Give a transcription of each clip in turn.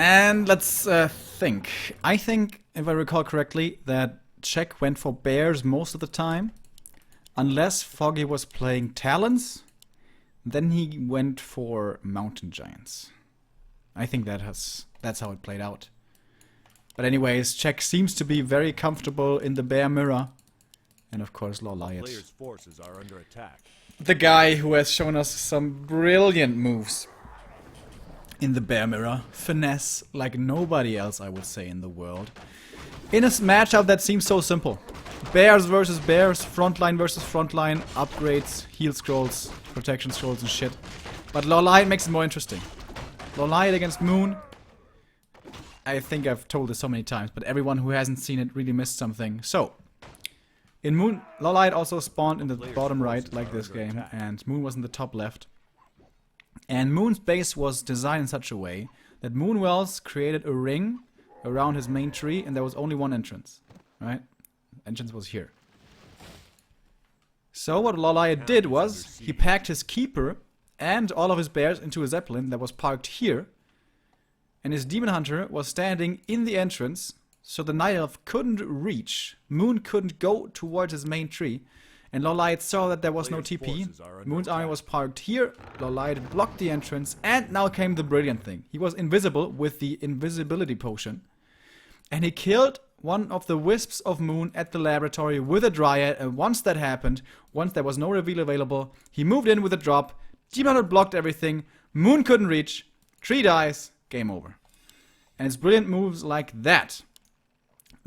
And let's think. I think, if I recall correctly, that Czech went for bears most of the time. Unless Foggy was playing Talons, then he went for mountain giants. I think that's how it played out. But anyways, Czech seems to be very comfortable in the bear mirror. And of course, LawLiet. Players' forces are under attack. The guy who has shown us some brilliant moves in the bear mirror. Finesse like nobody else, I would say, in the world. In a matchup that seems so simple. Bears versus bears, frontline versus frontline, upgrades, heal scrolls, protection scrolls and shit. But LawLiet makes it more interesting. LawLiet against Moon. I think I've told this so many times, but everyone who hasn't seen it really missed something. So, in Moon, LawLiet also spawned in the bottom right, like this game, and Moon was in the top left. And Moon's base was designed in such a way that Moonwells created a ring around his main tree, and there was only one entrance, right? Entrance was here. So what LawLiet did was, he packed his keeper and all of his bears into a zeppelin that was parked here, and his demon hunter was standing in the entrance, so the night elf couldn't reach. Moon couldn't go towards his main tree, and LawLiet saw that there was no TP. Moon's army was parked here, LawLiet blocked the entrance, and now came the brilliant thing. He was invisible with the invisibility potion, and he killed one of the wisps of Moon at the laboratory with a dryad, and once that happened, once there was no reveal available, he moved in with a drop, Demon Hunter blocked everything, Moon couldn't reach, tree dies, game over. And it's brilliant moves like that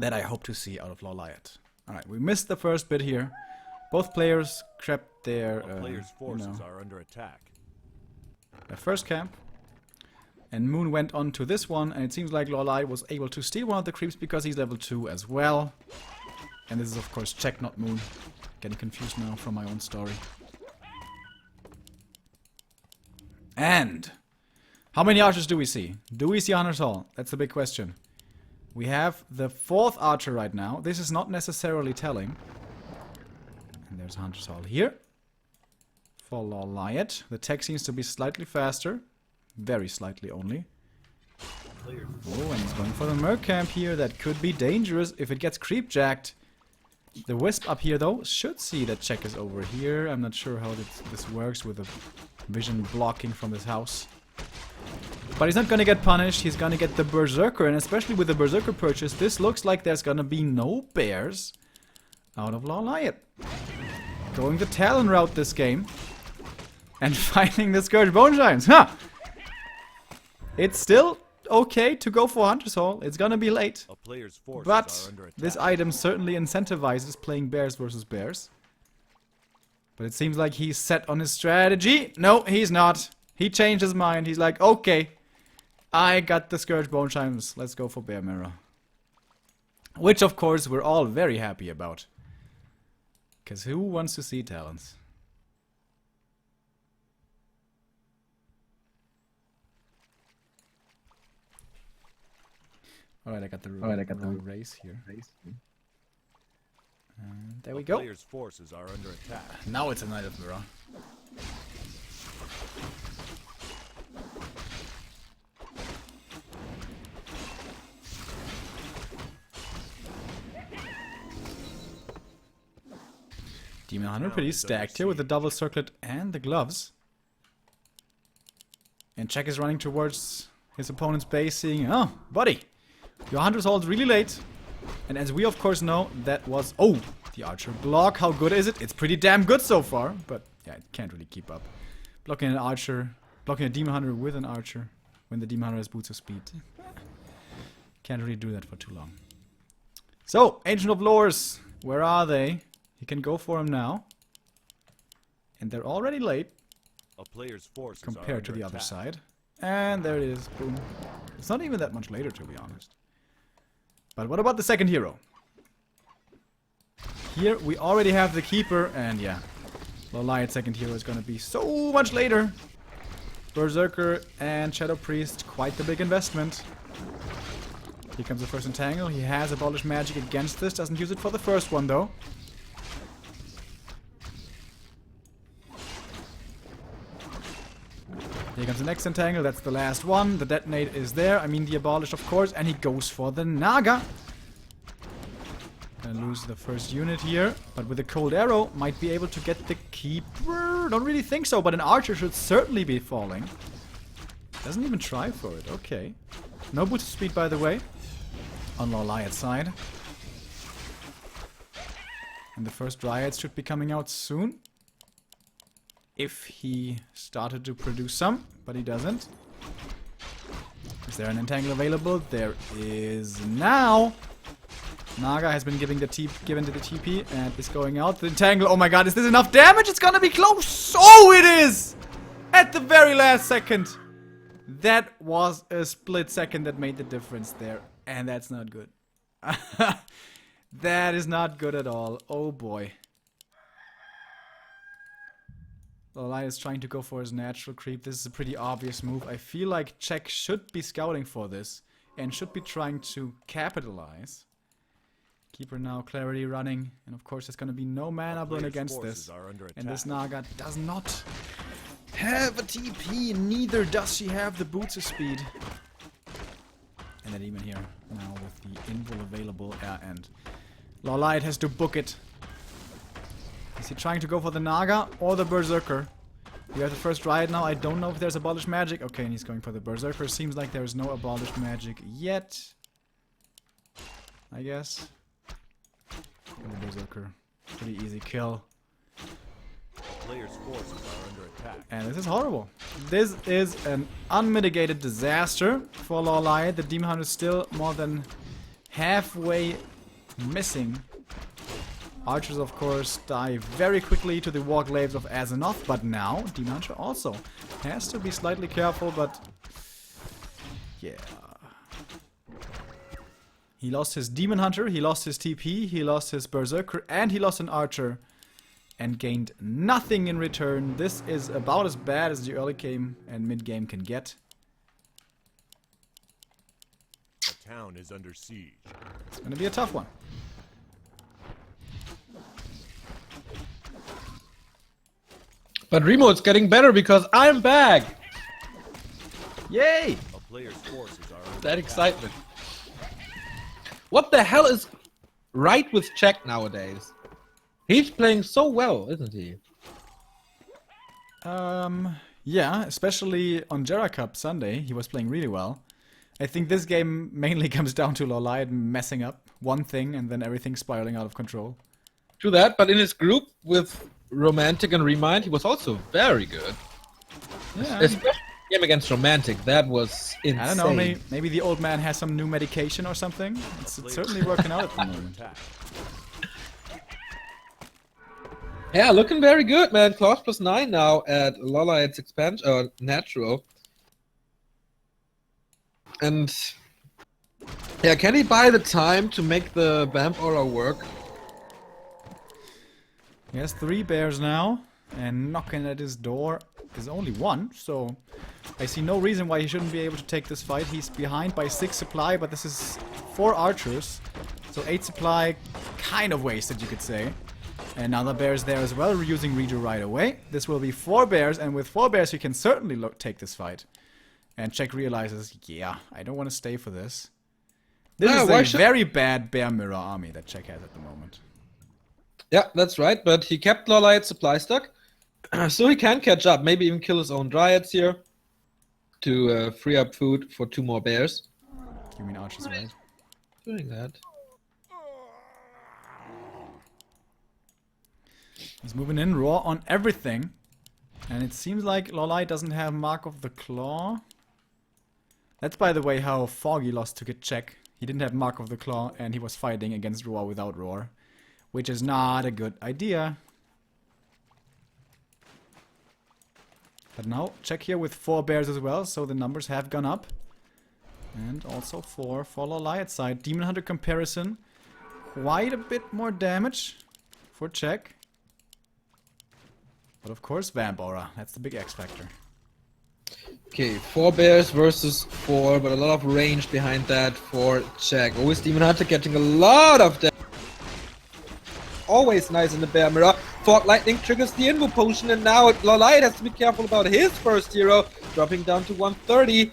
I hope to see out of LawLiet. Alright, we missed the first bit here. Both players crept their, Players' forces are under attack. their first camp. And Moon went on to this one, and it seems like LawLiet was able to steal one of the creeps because he's level 2 as well. And this is of course Czech, not Moon. Getting confused now from my own story. And how many archers do we see? Do we see Hunter's Hall? That's the big question. We have the 4th archer right now. This is not necessarily telling. And there's Hunter's Hall here. For LawLiet. The tech seems to be slightly faster. Very slightly only. Oh, and he's going for the Merc camp here. That could be dangerous if it gets creep jacked. The Wisp up here, though, should see that Czech is over here. I'm not sure how this works with the vision blocking from his house. But he's not gonna get punished. He's gonna get the Berserker, and especially with the Berserker purchase, this looks like there's gonna be no bears out of LawLiet. Going the Talon route this game. And finding the Scourge Bone Giants. Huh! It's still okay to go for Hunter's Hall. It's gonna be late. But this item certainly incentivizes playing bears versus bears. But it seems like he's set on his strategy. No, he's not. He changed his mind. He's like, okay, I got the Scourge Bone Chimes. Let's go for Bear Mirror. Which, of course, we're all very happy about. Because who wants to see Talons? Alright, I got the race here. And there we go. Players' forces are under attack. Now it's a Knight of Mirror. Demon Hunter pretty stacked here with the double circlet and the gloves. And Czech is running towards his opponent's base, seeing, oh, buddy, your Hunter's Hall is really late. And as we of course know, that was, oh, the Archer block. How good is it? It's pretty damn good so far, but yeah, it can't really keep up. Blocking an Archer, blocking a Demon Hunter with an Archer when the Demon Hunter has boots of speed. Can't really do that for too long. So, Ancient of Lores, where are they? He can go for him now. And they're already late. A player's forces compared to the other side. And there it is. Boom. It's not even that much later, to be honest. But what about the second hero? Here we already have the Keeper, and yeah, LawLiet's second hero is gonna be so much later. Berserker and Shadow Priest, quite the big investment. Here comes the first Entangle. He has Abolish Magic against this, doesn't use it for the first one though. Here comes the next entangle. That's the last one. The detonate is there. I mean, the abolish, of course. And he goes for the Naga. Gonna lose the first unit here. But with a cold arrow, might be able to get the keeper. Don't really think so, but an archer should certainly be falling. Doesn't even try for it. Okay. No boost speed, by the way. On LawLiet's side. And the first Dryads should be coming out soon. If he started to produce some, but he doesn't. Is there an entangle available? There is now. Naga has been given to the TP and is going out. The entangle, oh my god, is this enough damage? It's gonna be close! Oh, it is! At the very last second. That was a split second that made the difference there. And that's not good. That is not good at all. Oh boy. LawLiet is trying to go for his natural creep. This is a pretty obvious move. I feel like Czech should be scouting for this and should be trying to capitalize. Keeper now clarity running, and of course there's going to be no mana burn against this. And this Naga does not have a TP, neither does she have the boots of speed. And then even here now with the invul available, and LawLiet has to book it. Is he trying to go for the Naga or the Berserker? We have the first Riot now. I don't know if there's abolished magic. Okay, and he's going for the Berserker. Seems like there's no abolished magic yet. I guess. The Berserker. Pretty easy kill. Players' forces are under attack. And this is horrible. This is an unmitigated disaster for LawLiet. The Demon Hunter is still more than halfway missing. Archers, of course, die very quickly to the Warglaives of Azeroth, but now Demon Hunter also has to be slightly careful, but yeah. He lost his Demon Hunter, he lost his TP, he lost his Berserker, and he lost an Archer, and gained nothing in return. This is about as bad as the early game and mid game can get. The town is under siege. It's gonna be a tough one. But Remo, it's getting better because I'm back! Yay! A player's forces are under That attack. excitement. What the hell is right with Czech nowadays? He's playing so well, isn't he? Yeah, especially on Jera Cup Sunday, he was playing really well. I think this game mainly comes down to LawLiet messing up one thing and then everything spiraling out of control. True that, but in his group with Romantic and Remind, he was also very good. Yeah. Especially the game against Romantic, that was insane. I don't know, maybe the old man has some new medication or something. It's certainly working out at the moment. Attack. Yeah, looking very good, man. Claws +9 now at LawLiet's expansion, natural. And yeah, can he buy the time to make the Vamp Aura work? He has 3 bears now, and knocking at his door is only 1, so I see no reason why he shouldn't be able to take this fight. He's behind by 6 supply, but this is 4 archers, so 8 supply kind of wasted, you could say. And now the bear's there as well, using Redo right away. This will be 4 bears, and with 4 bears he can certainly take this fight. And Czech realizes, yeah, I don't want to stay for this. This is a very bad bear mirror army that Czech has at the moment. Yeah, that's right, but he kept LawLiet's supply stock, so he can catch up, maybe even kill his own Dryads here to free up food for 2 more bears. You mean archers, right? Doing that. He's moving in raw on everything. And it seems like LawLiet doesn't have Mark of the Claw. That's, by the way, how Foggy lost to Czech. He didn't have Mark of the Claw, and he was fighting against Roar without Roar. Which is not a good idea. But now, Czech here with 4 bears as well, so the numbers have gone up. And also 4 for LawLiet's side. Demon Hunter comparison. Quite a bit more damage for Czech. But of course, Vamp Aura. That's the big X factor. Okay, 4 bears versus 4, but a lot of range behind that for Czech. Always Demon Hunter getting a lot of damage. always nice in the bear mirror. Fog Lightning triggers the Invo potion, and now LawLiet has to be careful about his first hero, dropping down to 130.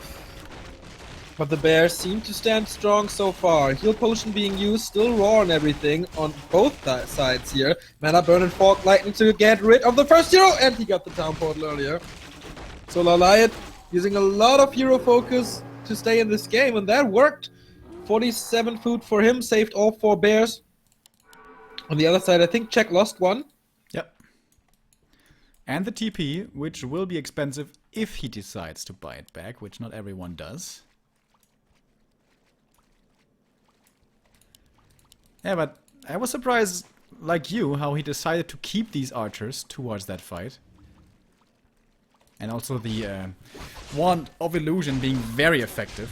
But the bears seem to stand strong so far. Heal potion being used, still raw and everything on both sides here. Mana burn and Fog Lightning to get rid of the first hero, and he got the town portal earlier. So LawLiet using a lot of hero focus to stay in this game, and that worked. 47 food for him, saved all 4 bears. On the other side, I think Czech lost one. Yep. And the TP, which will be expensive if he decides to buy it back, which not everyone does. Yeah, but I was surprised, like you, how he decided to keep these archers towards that fight. And also the Wand of Illusion being very effective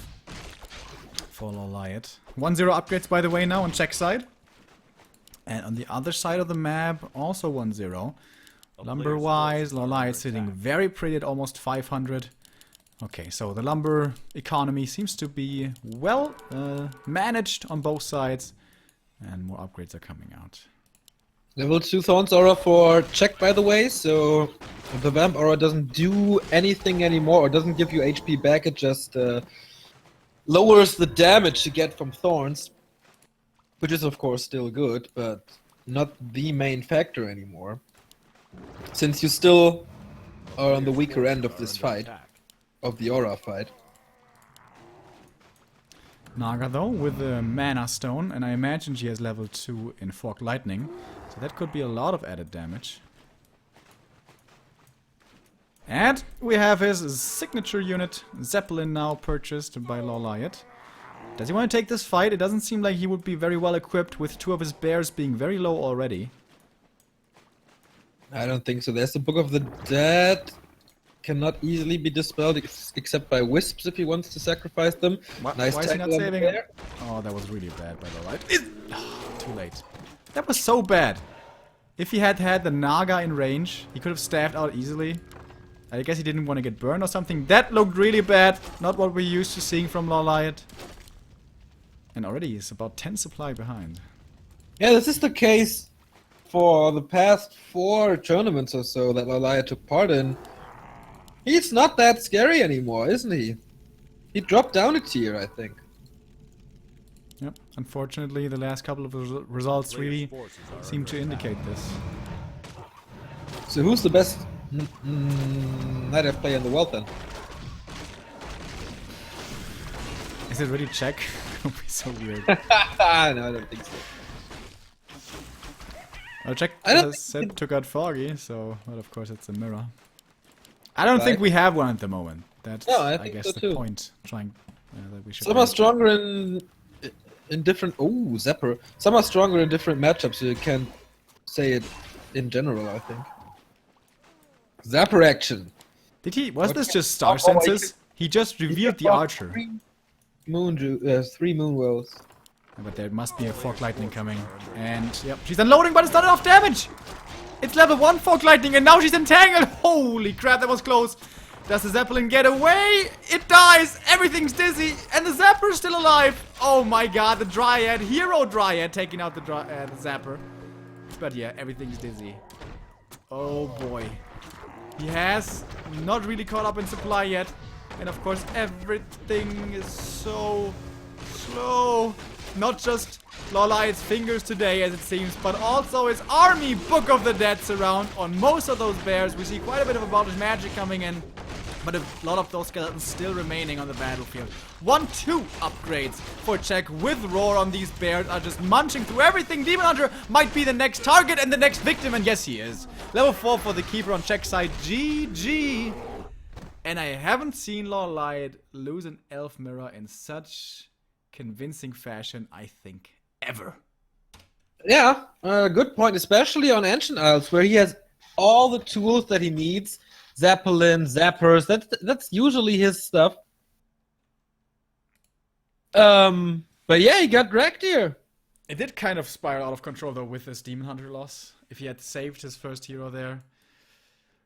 for LawLiet. 1-0 upgrades, by the way, now on Czech side. And on the other side of the map, also 1-0. Lumber-wise, LawLiet sitting very pretty at almost 500. Okay, so the lumber economy seems to be well managed on both sides. And more upgrades are coming out. Level 2 Thorns Aura for Czech, by the way, so the Vamp Aura doesn't do anything anymore, or doesn't give you HP back, it just lowers the damage you get from Thorns, which is of course still good, but not the main factor anymore, since you still are on the weaker end of this fight, of the Aura fight. Naga though, with the Mana Stone, and I imagine she has level 2 in Fog Lightning, so that could be a lot of added damage. And we have his signature unit, Zeppelin, now purchased by LawLiet. Does he want to take this fight? It doesn't seem like he would be very well equipped with 2 of his bears being very low already. I don't think so. There's the Book of the Dead. Cannot easily be dispelled except by wisps if he wants to sacrifice them. Nice Why is he not tackle saving there. it? Oh, that was really bad by LawLiet. Too late. That was so bad. If he had had the Naga in range, he could have staffed out easily. I guess he didn't want to get burned or something. That looked really bad. Not what we're used to seeing from LawLiet. And already he's about 10 supply behind. Yeah, this is the case for the past 4 tournaments or so that LawLiet took part in. He's not that scary anymore, isn't he? He dropped down a tier, I think. Yep. Unfortunately, the last couple of results really seem to indicate this. So who's the best Night player in the world then? Is it really Czech? That would be so weird. No, I don't think so. Well, Czech I don't has said took out Foggy, so well, of course it's a mirror. I don't think we have one at the moment. That's, No, I I think guess, so the too. point. Trying that we should. Some are stronger in different. Oh, Zapper. Some are stronger in different matchups. So you can't say it in general. I think. Zapper action. Did he? Was this Okay. just star Oh, oh, senses? He just revealed the archer. 3 moon wells. But there must be a Fog Lightning coming. And, yep, she's unloading, but it's not enough damage! It's level 1 Fog Lightning, and now she's entangled! Holy crap, that was close! Does the Zeppelin get away? It dies! Everything's dizzy! And the Zapper's still alive! Oh my god, the Dryad, Hero Dryad, taking out the Zapper. But yeah, everything's dizzy. Oh boy. He has not really caught up in supply yet. And of course, everything is so slow. Not just LawLiet's fingers today, as it seems, but also his army Book of the Dead surround on most of those bears. We see quite a bit of abolish magic coming in, but a lot of those skeletons still remaining on the battlefield. 1-2 upgrades for Czech with Roar on these bears are just munching through everything. Demon Hunter might be the next target and the next victim, and yes, he is. Level 4 for the Keeper on Czech side. GG. And I haven't seen LawLiet lose an Elf Mirror in such convincing fashion, I think, ever. Yeah, good point, especially on Ancient Isles, where he has all the tools that he needs. Zeppelin, Zappers, that's usually his stuff. But yeah, he got wrecked here. It did kind of spiral out of control, though, with his Demon Hunter loss. If he had saved his first hero there.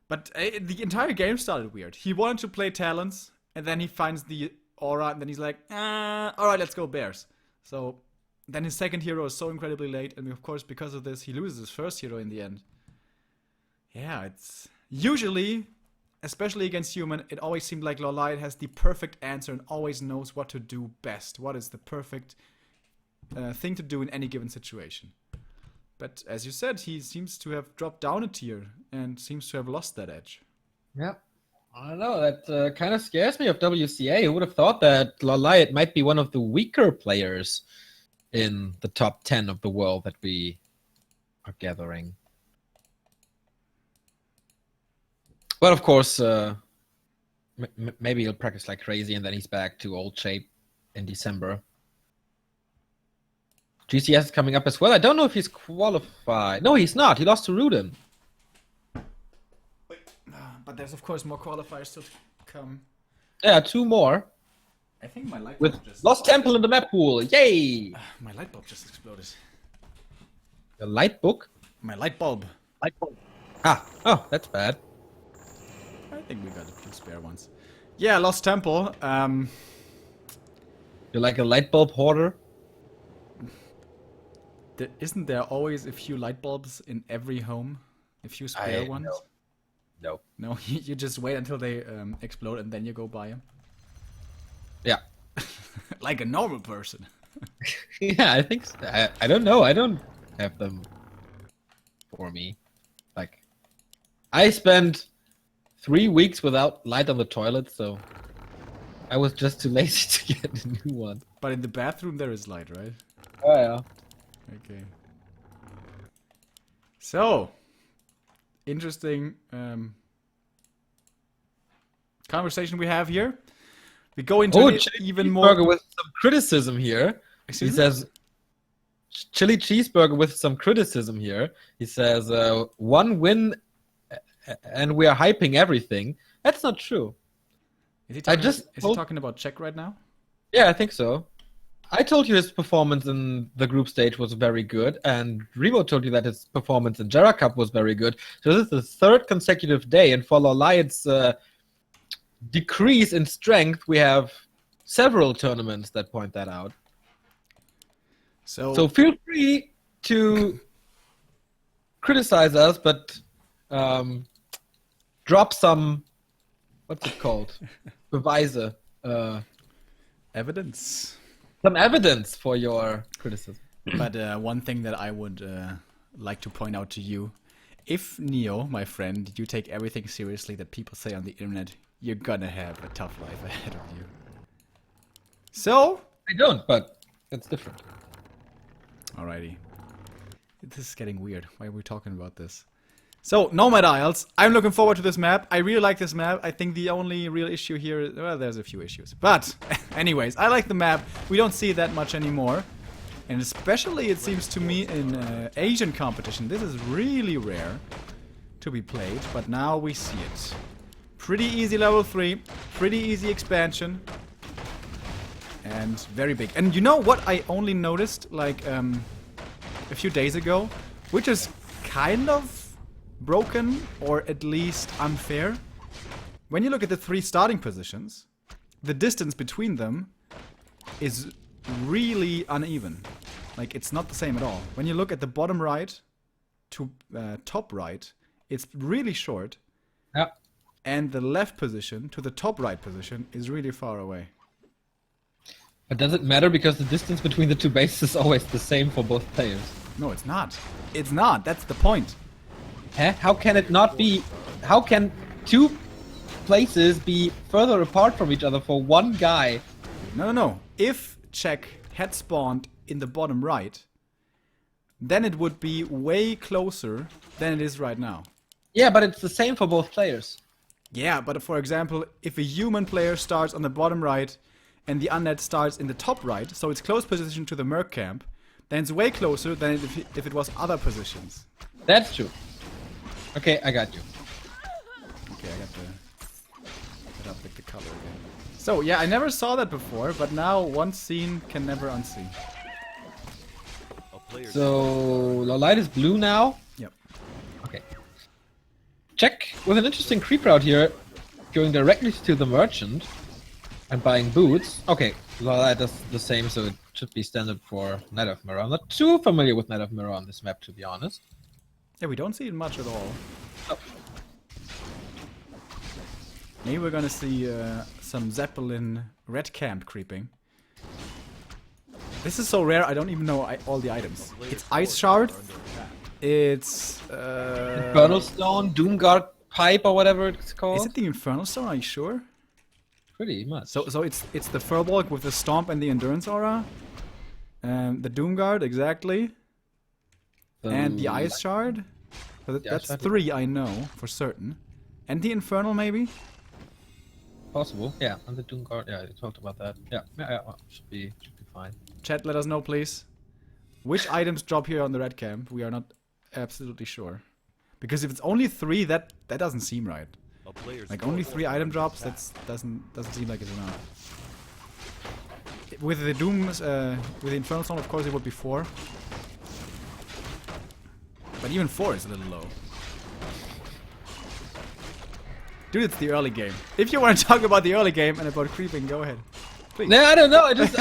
But the entire game started weird. He wanted to play Talons, and then he finds the Aura, and then he's like, alright, let's go Bears. So, then his second hero is so incredibly late, and of course, because of this, he loses his first hero in the end. Yeah, it's usually, especially against human, it always seemed like LawLiet has the perfect answer and always knows what to do best. What is the perfect thing to do in any given situation. But as you said, he seems to have dropped down a tier and seems to have lost that edge. Yeah. I don't know, that kind of scares me of WCA. Who would have thought that LawLiet might be one of the weaker players in the top 10 of the world that we are gathering. But of course, maybe he'll practice like crazy and then he's back to old shape in December. GCS is coming up as well. I don't know if he's qualified. No, he's not. He lost to Rudin. But there's of course more qualifiers still to come. Yeah, 2 more. I think my light With bulb just... Lost Temple in the map pool. Yay! my light bulb just exploded. The light book? My light bulb. Light bulb. Ah, oh, that's bad. I think we got a few spare ones. Yeah, Lost Temple. You're like a light bulb hoarder? Isn't there always a few light bulbs in every home? A few spare ones? No. No, you just wait until they explode and then you go buy them? Yeah. Like a normal person. Yeah, I think so. I don't know. I don't have them for me. Like, I spent 3 weeks without light on the toilet, so I was just too lazy to get a new one. But in the bathroom there is light, right? Oh, yeah. Okay. So, interesting conversation we have here. We go into even more... Cheeseburger with some criticism here. Excuse He me? says, chili cheeseburger with some criticism here. He says, 1 win and we are hyping everything. That's not true. Is he talking, is he talking about Czech right now? Yeah, I think so. I told you his performance in the group stage was very good, and Remo told you that his performance in Jera Cup was very good. So this is the 3rd consecutive day, and for LawLiet's decrease in strength, we have several tournaments that point that out. So feel free to criticize us, but drop some, what's it called? Beweise. Evidence. Some evidence for your criticism. But one thing that I would like to point out to you, if Neo, my friend, you take everything seriously that people say on the internet, you're gonna have a tough life ahead of you. So... I don't, but it's different. Alrighty. This is getting weird. Why are we talking about this? So, Nomad Isles. I'm looking forward to this map. I really like this map. I think the only real issue here is... Well, there's a few issues. But, anyways, I like the map. We don't see it that much anymore. And especially, it seems to me, in Asian competition, this is really rare to be played. But now we see it. Pretty easy level 3. Pretty easy expansion. And very big. And you know what I only noticed, like, a few days ago? Which is kind of broken, or at least unfair. When you look at the 3 starting positions, the distance between them is really uneven. Like, it's not the same at all. When you look at the bottom right to top right, it's really short. Yeah. And the left position to the top right position is really far away. But does it matter because the distance between the 2 bases is always the same for both players? No, it's not. It's not. That's the point. Huh? How can it not be? How can 2 places be further apart from each other for 1 guy? No. If Czech had spawned in the bottom right, then it would be way closer than it is right now. Yeah, but it's the same for both players. Yeah, but for example, if a human player starts on the bottom right and the undead starts in the top right, so it's close position to the Merc camp, then it's way closer than if it was other positions. That's true. Okay, I got you. Okay, I got to set up with the color again. So, yeah, I never saw that before, but now once seen can never unsee. So, LawLiet is blue now? Yep. Okay. Czech with an interesting creep route here, going directly to the merchant and buying boots. Okay, LawLiet does the same, so it should be standard for Knight of Mirror. I'm not too familiar with Knight of Mirror on this map, to be honest. Yeah, we don't see it much at all. Oh. Maybe we're gonna see some Zeppelin red camp creeping. This is so rare, I don't even know all the items. It's Ice Shard. It's... Infernal Stone, Doomguard Pipe, or whatever it's called. Is it the Infernal Stone, are you sure? Pretty much. So it's the Furbolg with the Stomp and the Endurance Aura. The Doomguard, exactly. And the Ice Shard. But that's Shard. 3 I know, for certain. And the Infernal, maybe? Possible, yeah. And the Doomguard, yeah, you talked about that. Yeah, well, should be fine. Chat, let us know, please. Which items drop here on the red camp? We are not absolutely sure. Because if it's only 3, that doesn't seem right. Like only 3 item drops, that doesn't seem like it's enough. With the Dooms, with the Infernal Stone, of course, it would be 4. But even 4 is a little low. Dude, it's the early game. If you want to talk about the early game and about creeping, go ahead. Please. No, I don't know. I just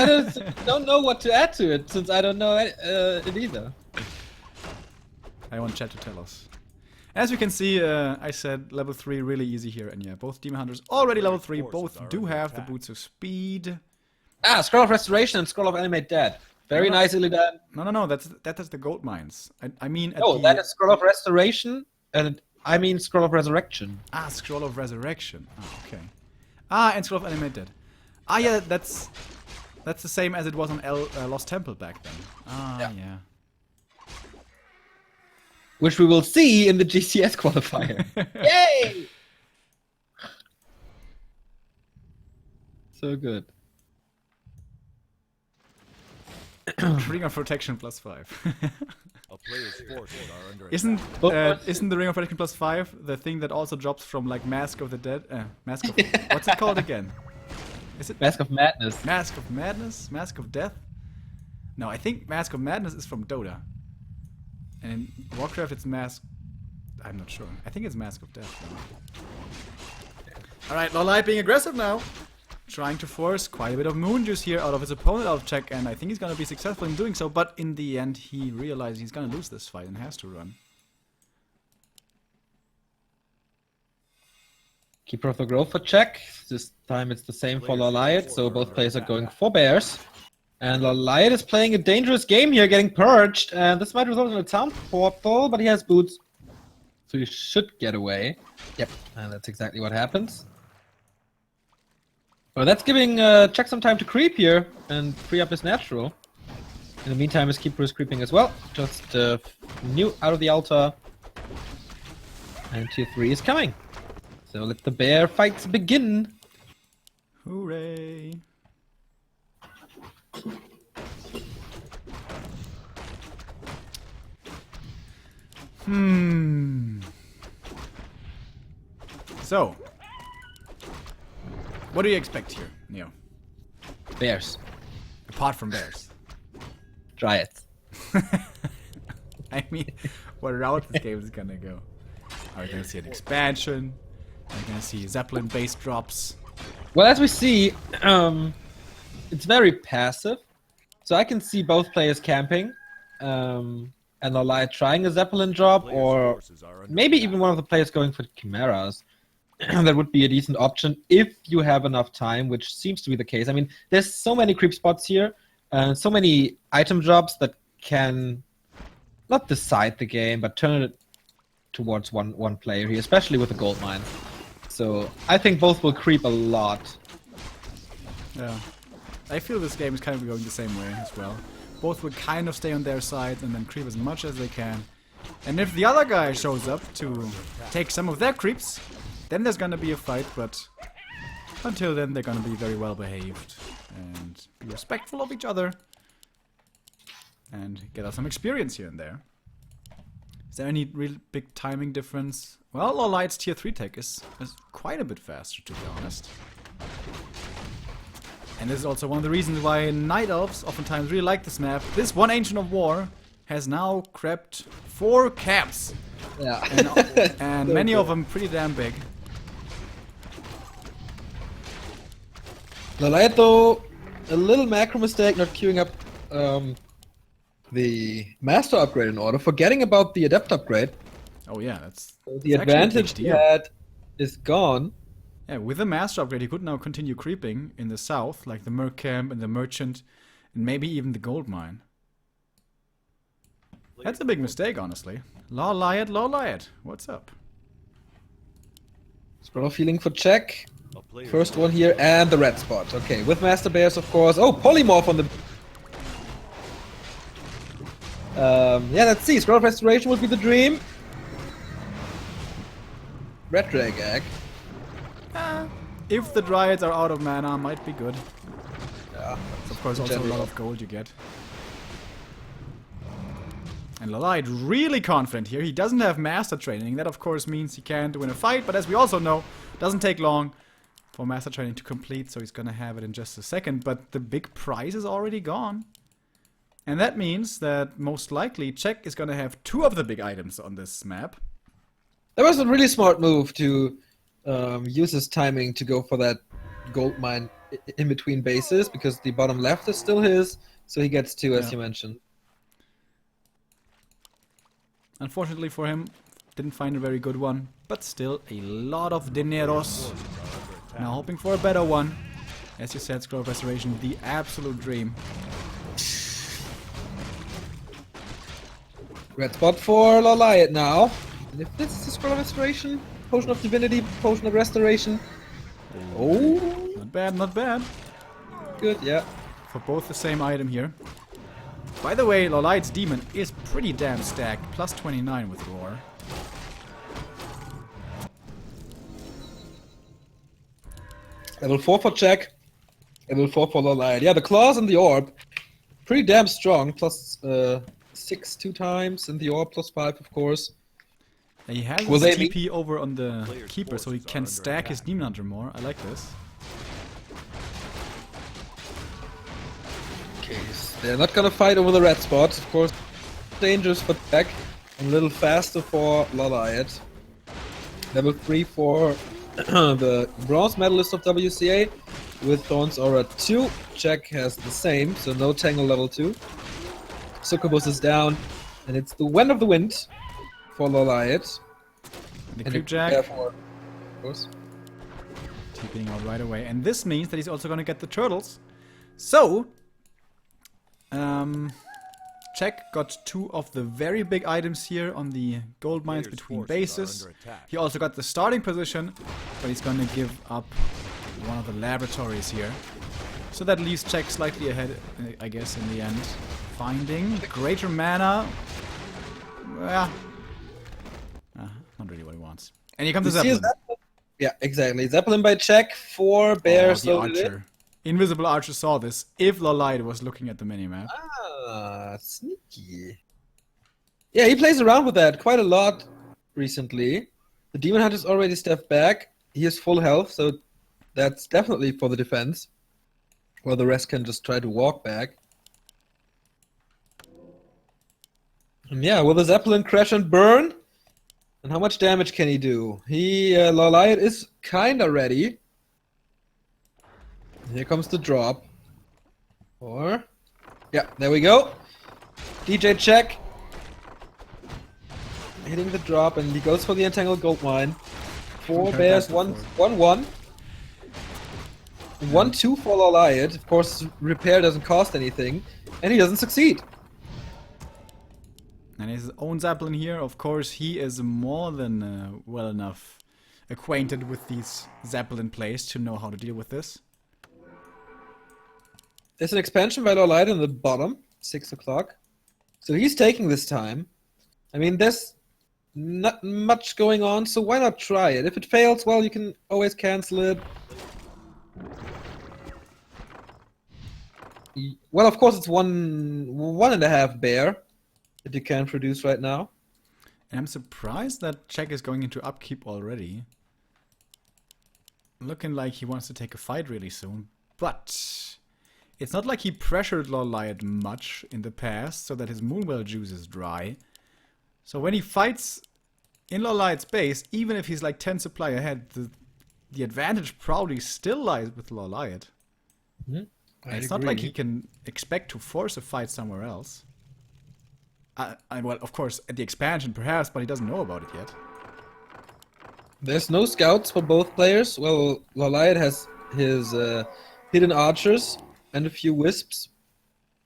don't know what to add to it, since I don't know it either. I want chat to tell us. As you can see, I said level 3 really easy here, and yeah, both Demon Hunters already level 3, both do have the Boots of Speed. Ah, Scroll of Restoration and Scroll of Animate Dead. Very nicely done. No, that's the gold mines. I mean... Oh, that is Scroll of Restoration, and I mean Scroll of Resurrection. Ah, Scroll of Resurrection. Ah, okay. Ah, and Scroll of Animate Dead. Ah, yeah, that's the same as it was on Lost Temple back then. Ah, yeah. Which we will see in the GCS qualifier. Yay! So good. Ring of Protection +5. A player's forces are under Isn't the Ring of Protection +5 the thing that also drops from like Mask of the Dead? Mask of... what's it called again? Is it Mask of Madness? Mask of Madness? Mask of Death? No, I think Mask of Madness is from Dota. And in Warcraft it's Mask... I'm not sure. I think it's Mask of Death. Alright, LawLiet being aggressive now. Trying to force quite a bit of Moon Juice here out of his opponent out of check, and I think he's gonna be successful in doing so, but in the end he realizes he's gonna lose this fight and has to run. Keeper of the Grove for check. This time it's the same for LawLiet, so both players are going for bears. And LawLiet is playing a dangerous game here, getting purged, and this might result in a town portal, but he has boots. So he should get away. Yep, and that's exactly what happens. Well, that's giving Check some time to creep here and free up his natural. In the meantime, his keeper is creeping as well. Just new out of the altar. And tier 3 is coming. So let the bear fights begin. Hooray! So, what do you expect here, Neo? Bears. Apart from bears. Dryads. I mean, what route this game is gonna go? Are we gonna see an expansion? Are we gonna see Zeppelin base drops? Well, as we see, it's very passive. So I can see both players camping. And LawLiet trying a Zeppelin drop, or maybe even one of the players going for Chimeras. That would be a decent option if you have enough time, which seems to be the case. I mean, there's so many creep spots here, and so many item drops that can not decide the game, but turn it towards one player here, especially with the gold mine. So I think both will creep a lot. Yeah. I feel this game is kind of going the same way as well. Both will kind of stay on their side and then creep as much as they can. And if the other guy shows up to take some of their creeps, then there's gonna be a fight, but until then they're gonna be very well behaved and be respectful of each other and get us some experience here and there. Is there any real big timing difference? Well, LawLiet's tier 3 tech is quite a bit faster, to be honest. And this is also one of the reasons why Night Elves oftentimes really like this map. This one Ancient of War has now crept 4 camps. Yeah. And many of them pretty damn big. LawLiet, though, a little macro mistake not queuing up the Master upgrade in order, forgetting about the Adept upgrade. Oh yeah, that's So the it's actually a big advantage he deal. had is gone. Yeah, with the Master upgrade, he could now continue creeping in the south, like the Merc Camp and the Merchant, and maybe even the Gold Mine. That's a big mistake, honestly. LawLiet, what's up? Scroll feeling for check. A player First one here, and the red spot. Okay, with Master Bears, of course. Oh, Polymorph on the... yeah, let's see. Scroll of Restoration would be the dream. Red Drag Egg. If the Dryads are out of mana, might be good. Yeah, It's of course also a general. lot of gold you get. And LawLiet really confident here. He doesn't have Master Training. That of course means he can't win a fight, but as we also know, doesn't take long for Master Training to complete, so he's gonna have it in just a second. But the big prize is already gone. And that means that most likely Czech is gonna have 2 of the big items on this map. That was a really smart move to use his timing to go for that gold mine in between bases, because the bottom left is still his, so he gets 2, as Yeah. you mentioned. Unfortunately for him, didn't find a very good one, but still a lot of dineros. Now hoping for a better one. As you said, Scroll of Restoration, the absolute dream. Red spot for LawLiet now. And if this is the Scroll of Restoration, Potion of Divinity, Potion of Restoration. Oh, Not bad, not bad. good, yeah. For both the same item here. By the way, LawLiet's Demon is pretty damn stacked. Plus 29 with Roar. Level 4 for Jack. Level 4 for LawLiet. Yeah, the claws and the orb. Pretty damn strong. Plus 6 2 times, and the orb plus 5, of course. And he has Will his they TP over on the Player's Keeper, so he forces are can under stack his attack. Demon Hunter more. I like this. Okay, they're not gonna fight over the red spots, of course. Dangerous for Jack. And a little faster for LawLiet. Level 3 for the bronze medalist of WCA with Thorns Aura 2. Jack has the same, so no Tangle level 2. Succubus is down, and it's the Wind of the Wind for LawLiet. The And Creep a Jack Careful, of course. TPing out right away. And this means that he's also gonna get the turtles. So, Czech got 2 of the very big items here on the gold mines Player's between forces are bases. under attack. He also got the starting position, but he's gonna give up one of the laboratories here. So that leaves Czech slightly ahead, I guess, in the end. Finding greater mana. Not really what he wants. And here comes the You see his Zeppelin. Zeppelin? Yeah, exactly. Zeppelin by Czech, 4 bears. Oh, the Archer. Invisible Archer saw this if LawLiet was looking at the minimap. Ah, sneaky. Yeah, he plays around with that quite a lot recently. The Demon Hunter's already stepped back. He has full health, so that's definitely for the defense. While the rest can just try to walk back. And yeah, will the Zeppelin crash and burn? And how much damage can he do? LawLiet is kinda ready. Here comes the drop. Or... yeah, there we go. DJ check. Hitting the drop, and he goes for the Entangled Gold Mine. 4 Compared bears, back 1 to 1 1. 1-2 for LawLiet. Of course, repair doesn't cost anything, and he doesn't succeed. And his own Zeppelin here, of course, he is more than well enough acquainted with these Zeppelin plays to know how to deal with this. There's an expansion by LawLiet in the bottom, 6 o'clock. So he's taking this time. I mean, there's not much going on, so why not try it? If it fails, well, you can always cancel it. Well, of course, it's one and a half bear that you can produce right now. And I'm surprised that Czech is going into upkeep already. Looking like he wants to take a fight really soon. But it's not like he pressured LawLiet much in the past so that his Moonwell juice is dry. So when he fights in LawLiet's base, even if he's like 10 supply ahead, the advantage probably still lies with LawLiet. Mhm. And it's not like he can expect to force a fight somewhere else. Well, of course, at the expansion perhaps, but he doesn't know about it yet. There's no scouts for both players. Well, LawLiet has his hidden archers and a few wisps,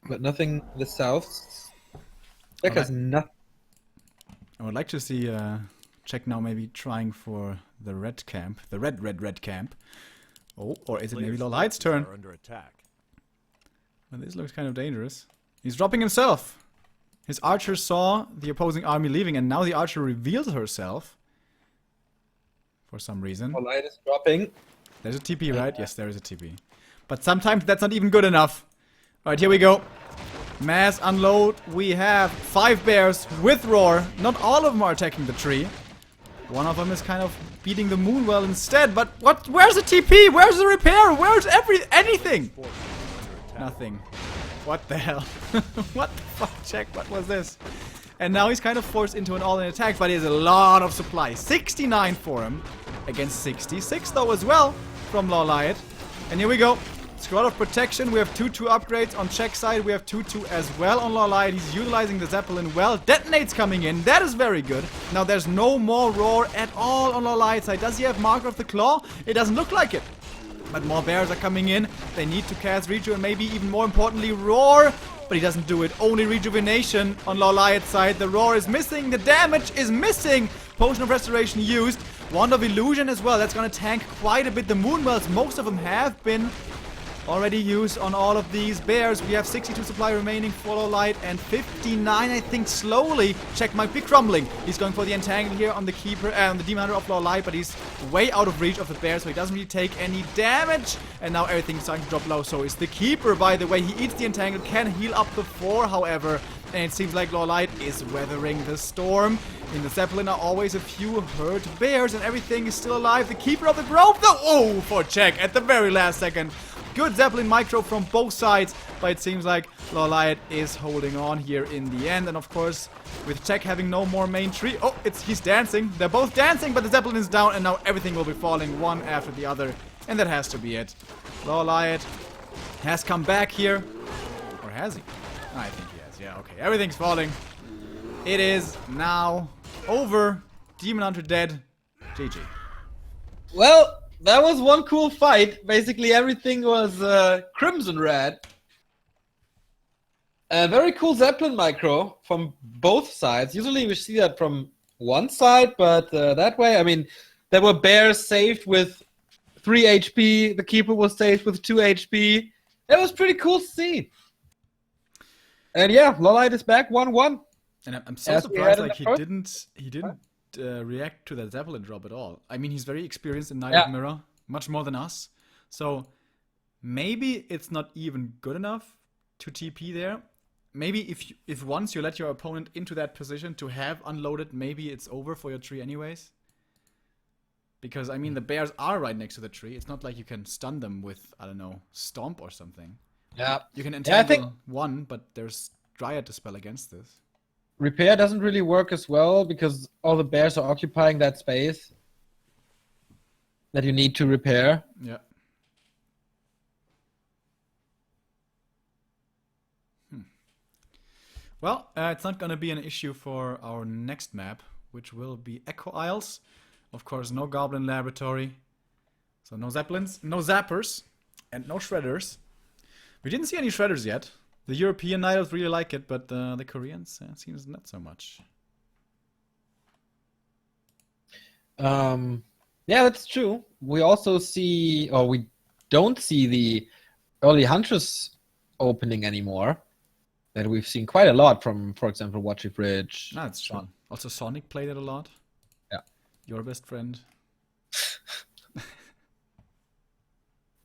but nothing in the south. Jack has nothing. I would like to see Czech now maybe trying for the red camp. The red camp. Oh, or is it maybe LawLiet's turn? Under attack. Well, this looks kind of dangerous. He's dropping himself. His archer saw the opposing army leaving, and now the archer reveals herself. For some reason. LawLiet is dropping. There's a TP, right? Yes, there is a TP. But sometimes that's not even good enough. Alright, here we go. Mass unload. We have 5 bears with roar. Not all of them are attacking the tree. One of them is kind of beating the Moonwell instead. But what? Where's the TP? Where's the repair? Where's anything? Nothing. What the hell? What the fuck, Czech? What was this? And now he's kind of forced into an all-in attack, but he has a lot of supply. 69 for him against 66 though as well from LawLiet. And here we go. Scroll of protection. We have 2-2 upgrades on Czech side. We have 2-2 as well on LawLiet. He's utilizing the Zeppelin well. Detonates coming in. That is very good. Now there's no more roar at all on LawLiet side. Does he have Marker of the Claw? It doesn't look like it. But more bears are coming in. They need to cast Reju and maybe even more importantly Roar. But he doesn't do it. Only Rejuvenation on LawLiet's side. The Roar is missing. The damage is missing. Potion of Restoration used. Wand of Illusion as well. That's going to tank quite a bit. The Moonwells, most of them have been already used on all of these bears. We have 62 supply remaining for LawLiet and 59, I think, slowly. Czech might be crumbling. He's going for the Entangle here on the Keeper and the Demon Hunter of LawLiet, but he's way out of reach of the bear, so he doesn't really take any damage. And now everything's starting to drop low. So is the Keeper, by the way. He eats the Entangle, can heal up the 4, however. And it seems like LawLiet is weathering the storm. In the Zeppelin are always a few hurt bears, and everything is still alive. The Keeper of the Grove, though. Oh, for Czech at the very last second. Good Zeppelin micro from both sides, but it seems like LawLiet is holding on here in the end. And of course, with Czech having no more main tree. Oh, he's dancing. They're both dancing, but the Zeppelin is down, and now everything will be falling one after the other. And that has to be it. LawLiet has come back here. Or has he? I think he has. Yeah, okay. Everything's falling. It is now over. Demon Hunter dead. GG. Well, that was one cool fight. Basically, everything was crimson red. A very cool Zeppelin micro from both sides. Usually we see that from one side, but that way, I mean, there were bears saved with 3 HP. The Keeper was saved with 2 HP. It was pretty cool to see. And yeah, LawLiet is back 1-1. And I'm so surprised, like, he didn't react to that Zeppelin drop at all. I mean, he's very experienced in Knight of Mirror, much more than us. So maybe it's not even good enough to TP there. Maybe if once you let your opponent into that position to have unloaded, maybe it's over for your tree anyways. Because, I mean, the bears are right next to the tree. It's not like you can stun them with, I don't know, Stomp or something. Yeah. You can entangle one, but there's Dryad to spell against this. Repair doesn't really work as well because all the bears are occupying that space that you need to repair. Yeah. Well, it's not going to be an issue for our next map, which will be Echo Isles. Of course, no Goblin Laboratory. So no Zeppelins, no Zappers, and no Shredders. We didn't see any Shredders yet. The European Idols really like it, but the Koreans seems not so much. Yeah, that's true. We also see, or we don't see the early Huntress opening anymore. That we've seen quite a lot from, for example, Watchy Bridge. That's true. Also, Sonic played it a lot. Yeah. Your best friend.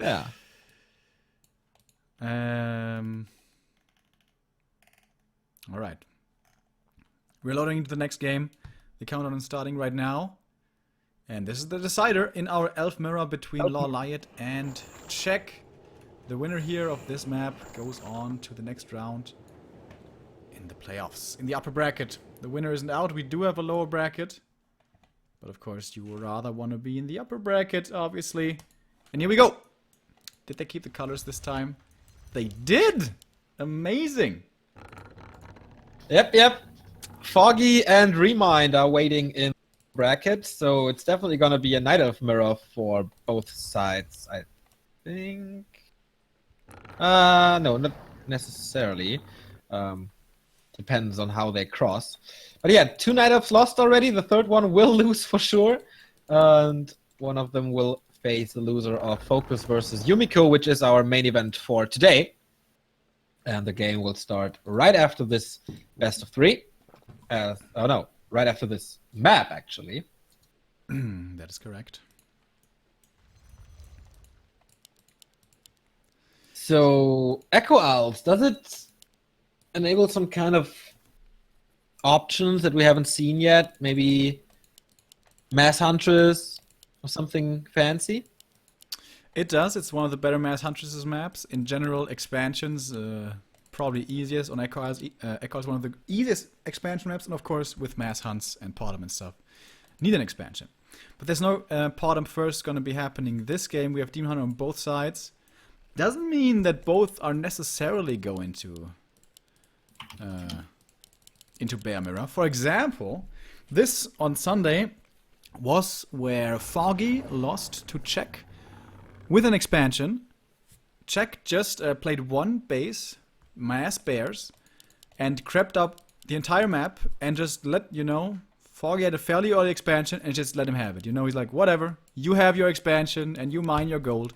Yeah. All right. We're loading into the next game. The countdown is starting right now. And this is the decider in our Elf Mirror between LawLiet and Czech. The winner here of this map goes on to the next round in the playoffs. In the upper bracket. The winner isn't out. We do have a lower bracket. But of course, you would rather want to be in the upper bracket, obviously. And here we go. Did they keep the colors this time? They did! Amazing! Yep. Foggy and Remind are waiting in bracket, so it's definitely gonna be a Night Elf mirror for both sides, I think. No, not necessarily. Depends on how they cross. But yeah, 2 Night Elves lost already. The third one will lose for sure. And one of them will face the loser of Focus versus Yumiko, which is our main event for today. And the game will start right after this best of 3. Right after this map, actually. That is correct. So, Echo Elves, does it enable some kind of options that we haven't seen yet? Maybe Mass Huntress or something fancy? It does. It's one of the better Mass Huntresses maps. In general, expansions, probably easiest on Echo Isles. Echo is one of the easiest expansion maps, and of course, with Mass Hunts and Podem and stuff, need an expansion. But there's no Podem first going to be happening this game. We have Demon Hunter on both sides. Doesn't mean that both are necessarily going to into Bear Mirror. For example, this on Sunday was where Foggy lost to Czech with an expansion. Czech just played one base, Mass Bears, and crept up the entire map and just let, Foggy had a fairly early expansion and just let him have it. He's like, whatever, you have your expansion and you mine your gold.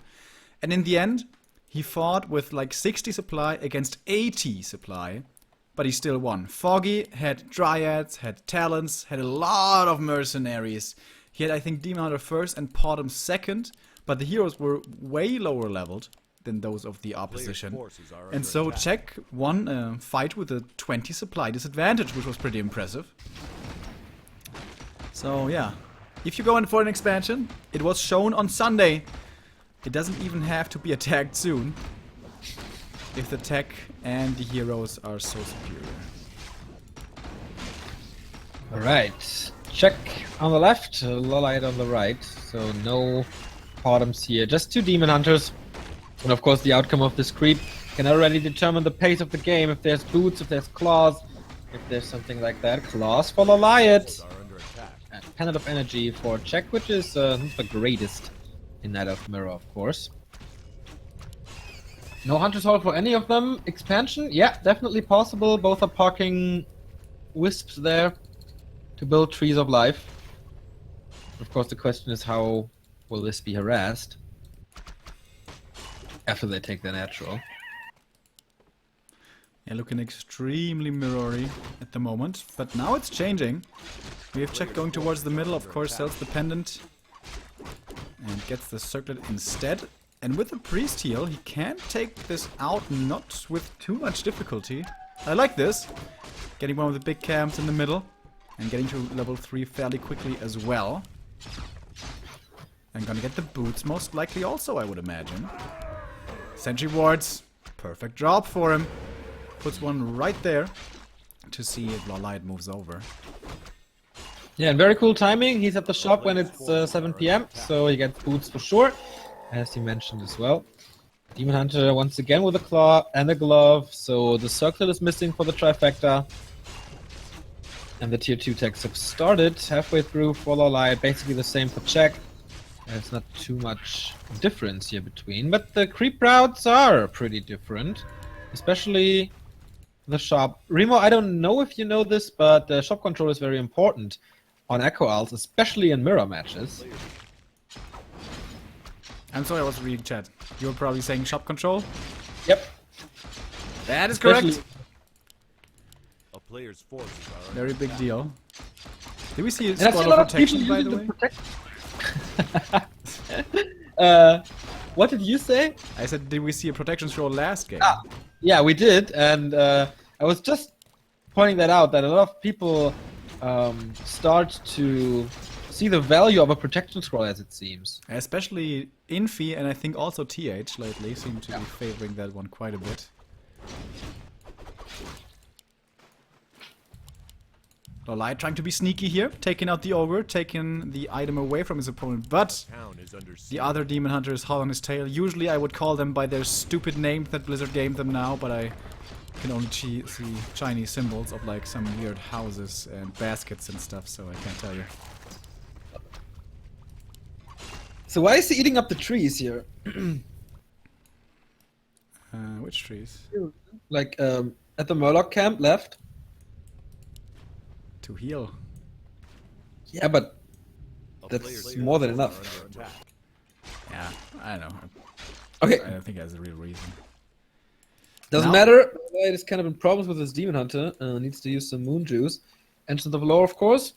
And in the end, he fought with like 60 supply against 80 supply, but he still won. Foggy had Dryads, had Talents, had a lot of mercenaries. He had, I think, Demon Hunter first and Podem second, but the heroes were way lower leveled than those of the opposition. And so Czech won a fight with a 20 supply disadvantage, which was pretty impressive. So yeah, if you go in for an expansion, it was shown on Sunday. It doesn't even have to be attacked soon, if the tech and the heroes are so superior. Alright, Check on the left, LawLiet on the right, so no Podems here, just 2 Demon Hunters. And of course the outcome of this creep can already determine the pace of the game. If there's boots, if there's claws, if there's something like that. Claws for LawLiet. And Planet of Energy for Check, which is not the greatest in Night Elf Mirror, of course. No Hunter's Hall for any of them. Expansion? Yeah, definitely possible. Both are parking wisps there to build trees of life. Of course, the question is how will this be harassed after they take their natural. Yeah, looking extremely mirrory at the moment, but now it's changing. We have Check going towards the middle, of course, self-dependent, and gets the circlet instead. And with the priest heal, he can take this out not with too much difficulty. I like this. Getting one of the big camps in the middle and getting to level 3 fairly quickly as well. And gonna get the boots most likely also, I would imagine. Sentry wards, perfect job for him. Puts one right there to see if LawLiet moves over. Yeah, and very cool timing. He's at the shop when it's 7 PM, so he gets boots for sure, as he mentioned as well. Demon Hunter once again with a claw and a glove, so the circlet is missing for the trifecta. And the tier 2 techs have started halfway through for LawLiet, basically the same for Check. There's not too much difference here between, but the creep routes are pretty different, especially the shop. Remo, I don't know if you know this, but shop control is very important on Echo Owls, especially in mirror matches. I'm sorry, I was reading chat. You were probably saying shop control? Yep. That is correct. A player's forces are Very under big attack. deal. Did we see a And I see squad a lot of of people protection, by the using way? What did you say? I said, did we see a protection scroll last game? Ah, yeah, we did, and I was just pointing that out, that a lot of people start to see the value of a protection scroll, as it seems. Especially Infi and I think also TH lately seem to be favoring that one quite a bit. LawLiet trying to be sneaky here, taking out the ogre, taking the item away from his opponent, but Town is under siege. the other demon hunter is hot on his tail. Usually I would call them by their stupid name that Blizzard gave them now, but I can only see Chinese symbols of like some weird houses and baskets and stuff, so I can't tell you. So why is he eating up the trees here? Which trees? Like, at the Murloc camp left? To heal. Yeah, but A that's player's more than forces enough. are under attack. Yeah, I don't know. Okay, I don't think that's a real reason. doesn't Now- matter. LawLiet is kind of in problems with his demon hunter. Needs to use some moon juice. Ancient of Lore, of course.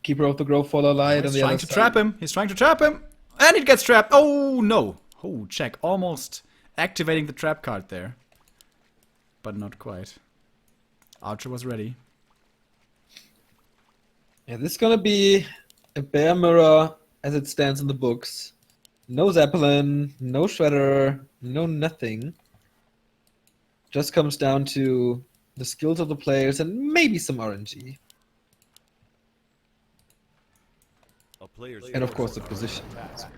Keeper of the Grove for LawLiet on He's the trying other to side. trap him. He's trying to trap him. And he gets trapped. Oh, no. Oh, check. Almost activating the trap card there. But not quite. Archer was ready. Yeah, this is gonna be a bear mirror as it stands in the books. No Zeppelin, no Shredder, no nothing. Just comes down to the skills of the players and maybe some RNG. A player's And of course forces the are under position. attack.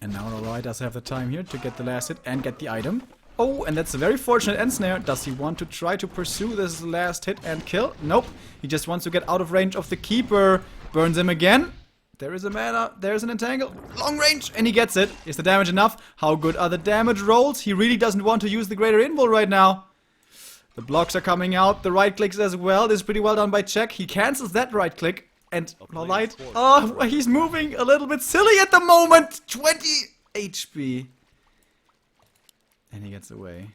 And now LawLiet does have the time here to get the last hit and get the item. Oh, and that's a very fortunate end snare. Does he want to try to pursue this last hit and kill? Nope. He just wants to get out of range of the keeper. Burns him again. There is a mana. There's an entangle. Long range. And he gets it. Is the damage enough? How good are the damage rolls? He really doesn't want to use the greater invul right now. The blocks are coming out. The right clicks as well. This is pretty well done by Check. He cancels that right click. And LawLiet. Oh, he's moving a little bit silly at the moment. 20 HP. And he gets away.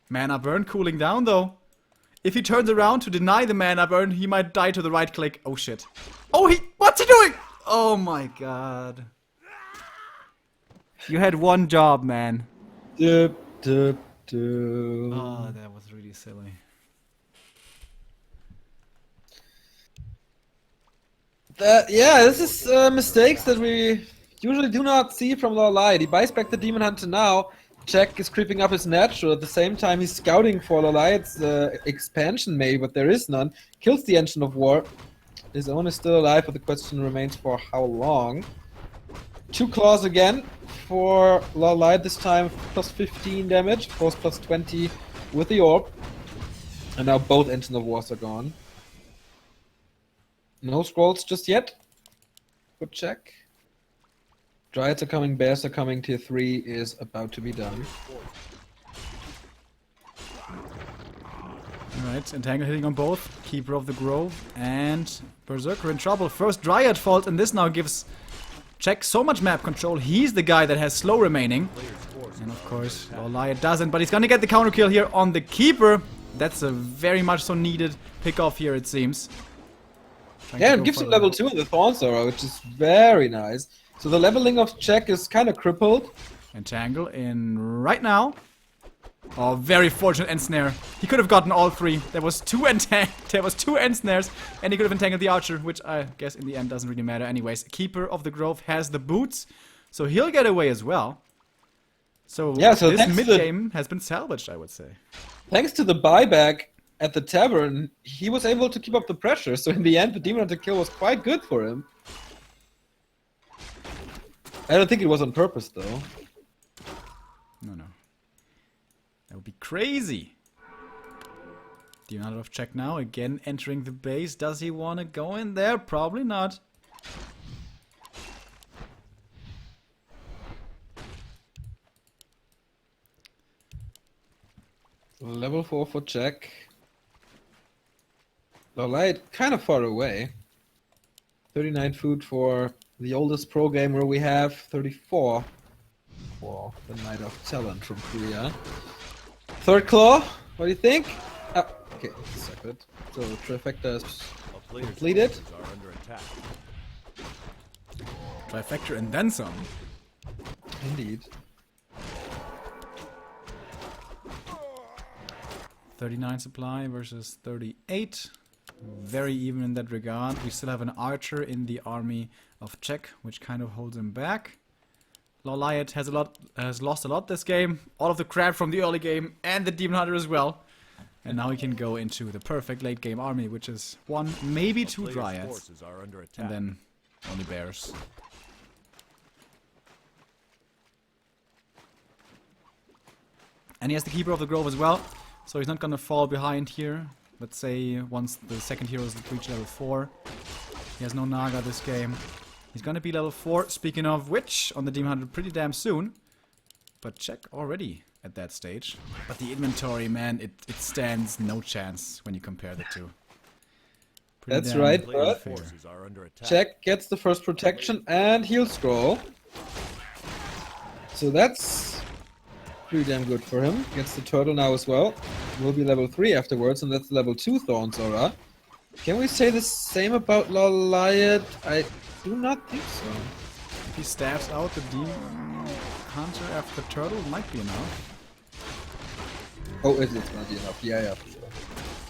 Mana burn cooling down though. If he turns around to deny the mana burn, he might die to the right click. Oh shit. Oh, what's he doing? Oh my god. You had one job, man. Dup, dup, dup. Oh, that was really silly. Yeah, this is mistakes that we usually do not see from LawLiet. He buys back the Demon Hunter now. Jack is creeping up his natural. At the same time, he's scouting for LawLiet's expansion, maybe, but there is none. Kills the Ancient of War. His own is still alive, but the question remains for how long. 2 claws again for LawLiet, this time plus 15 damage, of course plus 20 with the orb. And now both Ancient of Wars are gone. No scrolls just yet. Good check. Dryads are coming, Bears are coming, tier 3 is about to be done. Alright, Entangle hitting on both. Keeper of the Grove and Berserker in trouble. First Dryad fault, and this now gives Check so much map control. He's the guy that has slow remaining. And of course, LawLiet doesn't, but he's gonna get the counter kill here on the Keeper. That's a very much so needed pick off here, it seems. Trying Yeah, to and go gives for him the- level 2 in the Thorn Sorrow, which is very nice. So the leveling of Check is kind of crippled. Entangle in right now. Oh, very fortunate end snare. He could have gotten all 3. There was 2 end snares, and he could have entangled the archer, which I guess in the end doesn't really matter. Anyways, Keeper of the Grove has the boots, so he'll get away as well. So, Yeah, so this thanks to mid game has been salvaged, I would say. Thanks to the buyback at the tavern, he was able to keep up the pressure. So in the end, the Demon Hunter kill was quite good for him. I don't think it was on purpose, though. No. That would be crazy. Demon Hunter of Check now, again entering the base. Does he want to go in there? Probably not. Level 4 for Jack. LawLiet kind of far away. 39 food for the oldest pro gamer we have. 34 for the Knight of Talent from Korea. Third claw, what do you think? Ah, okay, suck it. So trifecta is A player's completed. forces are under attack. Trifecta and then some. Indeed. 39 supply versus 38. Very even in that regard. We still have an archer in the army of Czech, which kind of holds him back. LawLiet has lost a lot this game. All of the crap from the early game and the Demon Hunter as well. And now he can go into the perfect late game army, which is 1, maybe 2 Player's Dryads. forces are under attack. And then only bears. And he has the Keeper of the Grove as well, so he's not gonna fall behind here. Let's say once the second hero is reached level 4. He has no Naga this game. He's gonna be level 4, speaking of which, on the Demon Hunter pretty damn soon. But check already at that stage. But the inventory, man, it stands no chance when you compare the two. Pretty That's damn right, Player's but unfair. forces are under attack. Check gets the first protection and heal scroll. So that's pretty damn good for him. Gets the turtle now as well. Will be level 3 afterwards, and that's level 2 Thorns Aura. Can we say the same about LawLiet? I do not think so. If he stabs out the Demon Hunter after the turtle, it might be enough. Oh, it's gonna be enough. Yeah.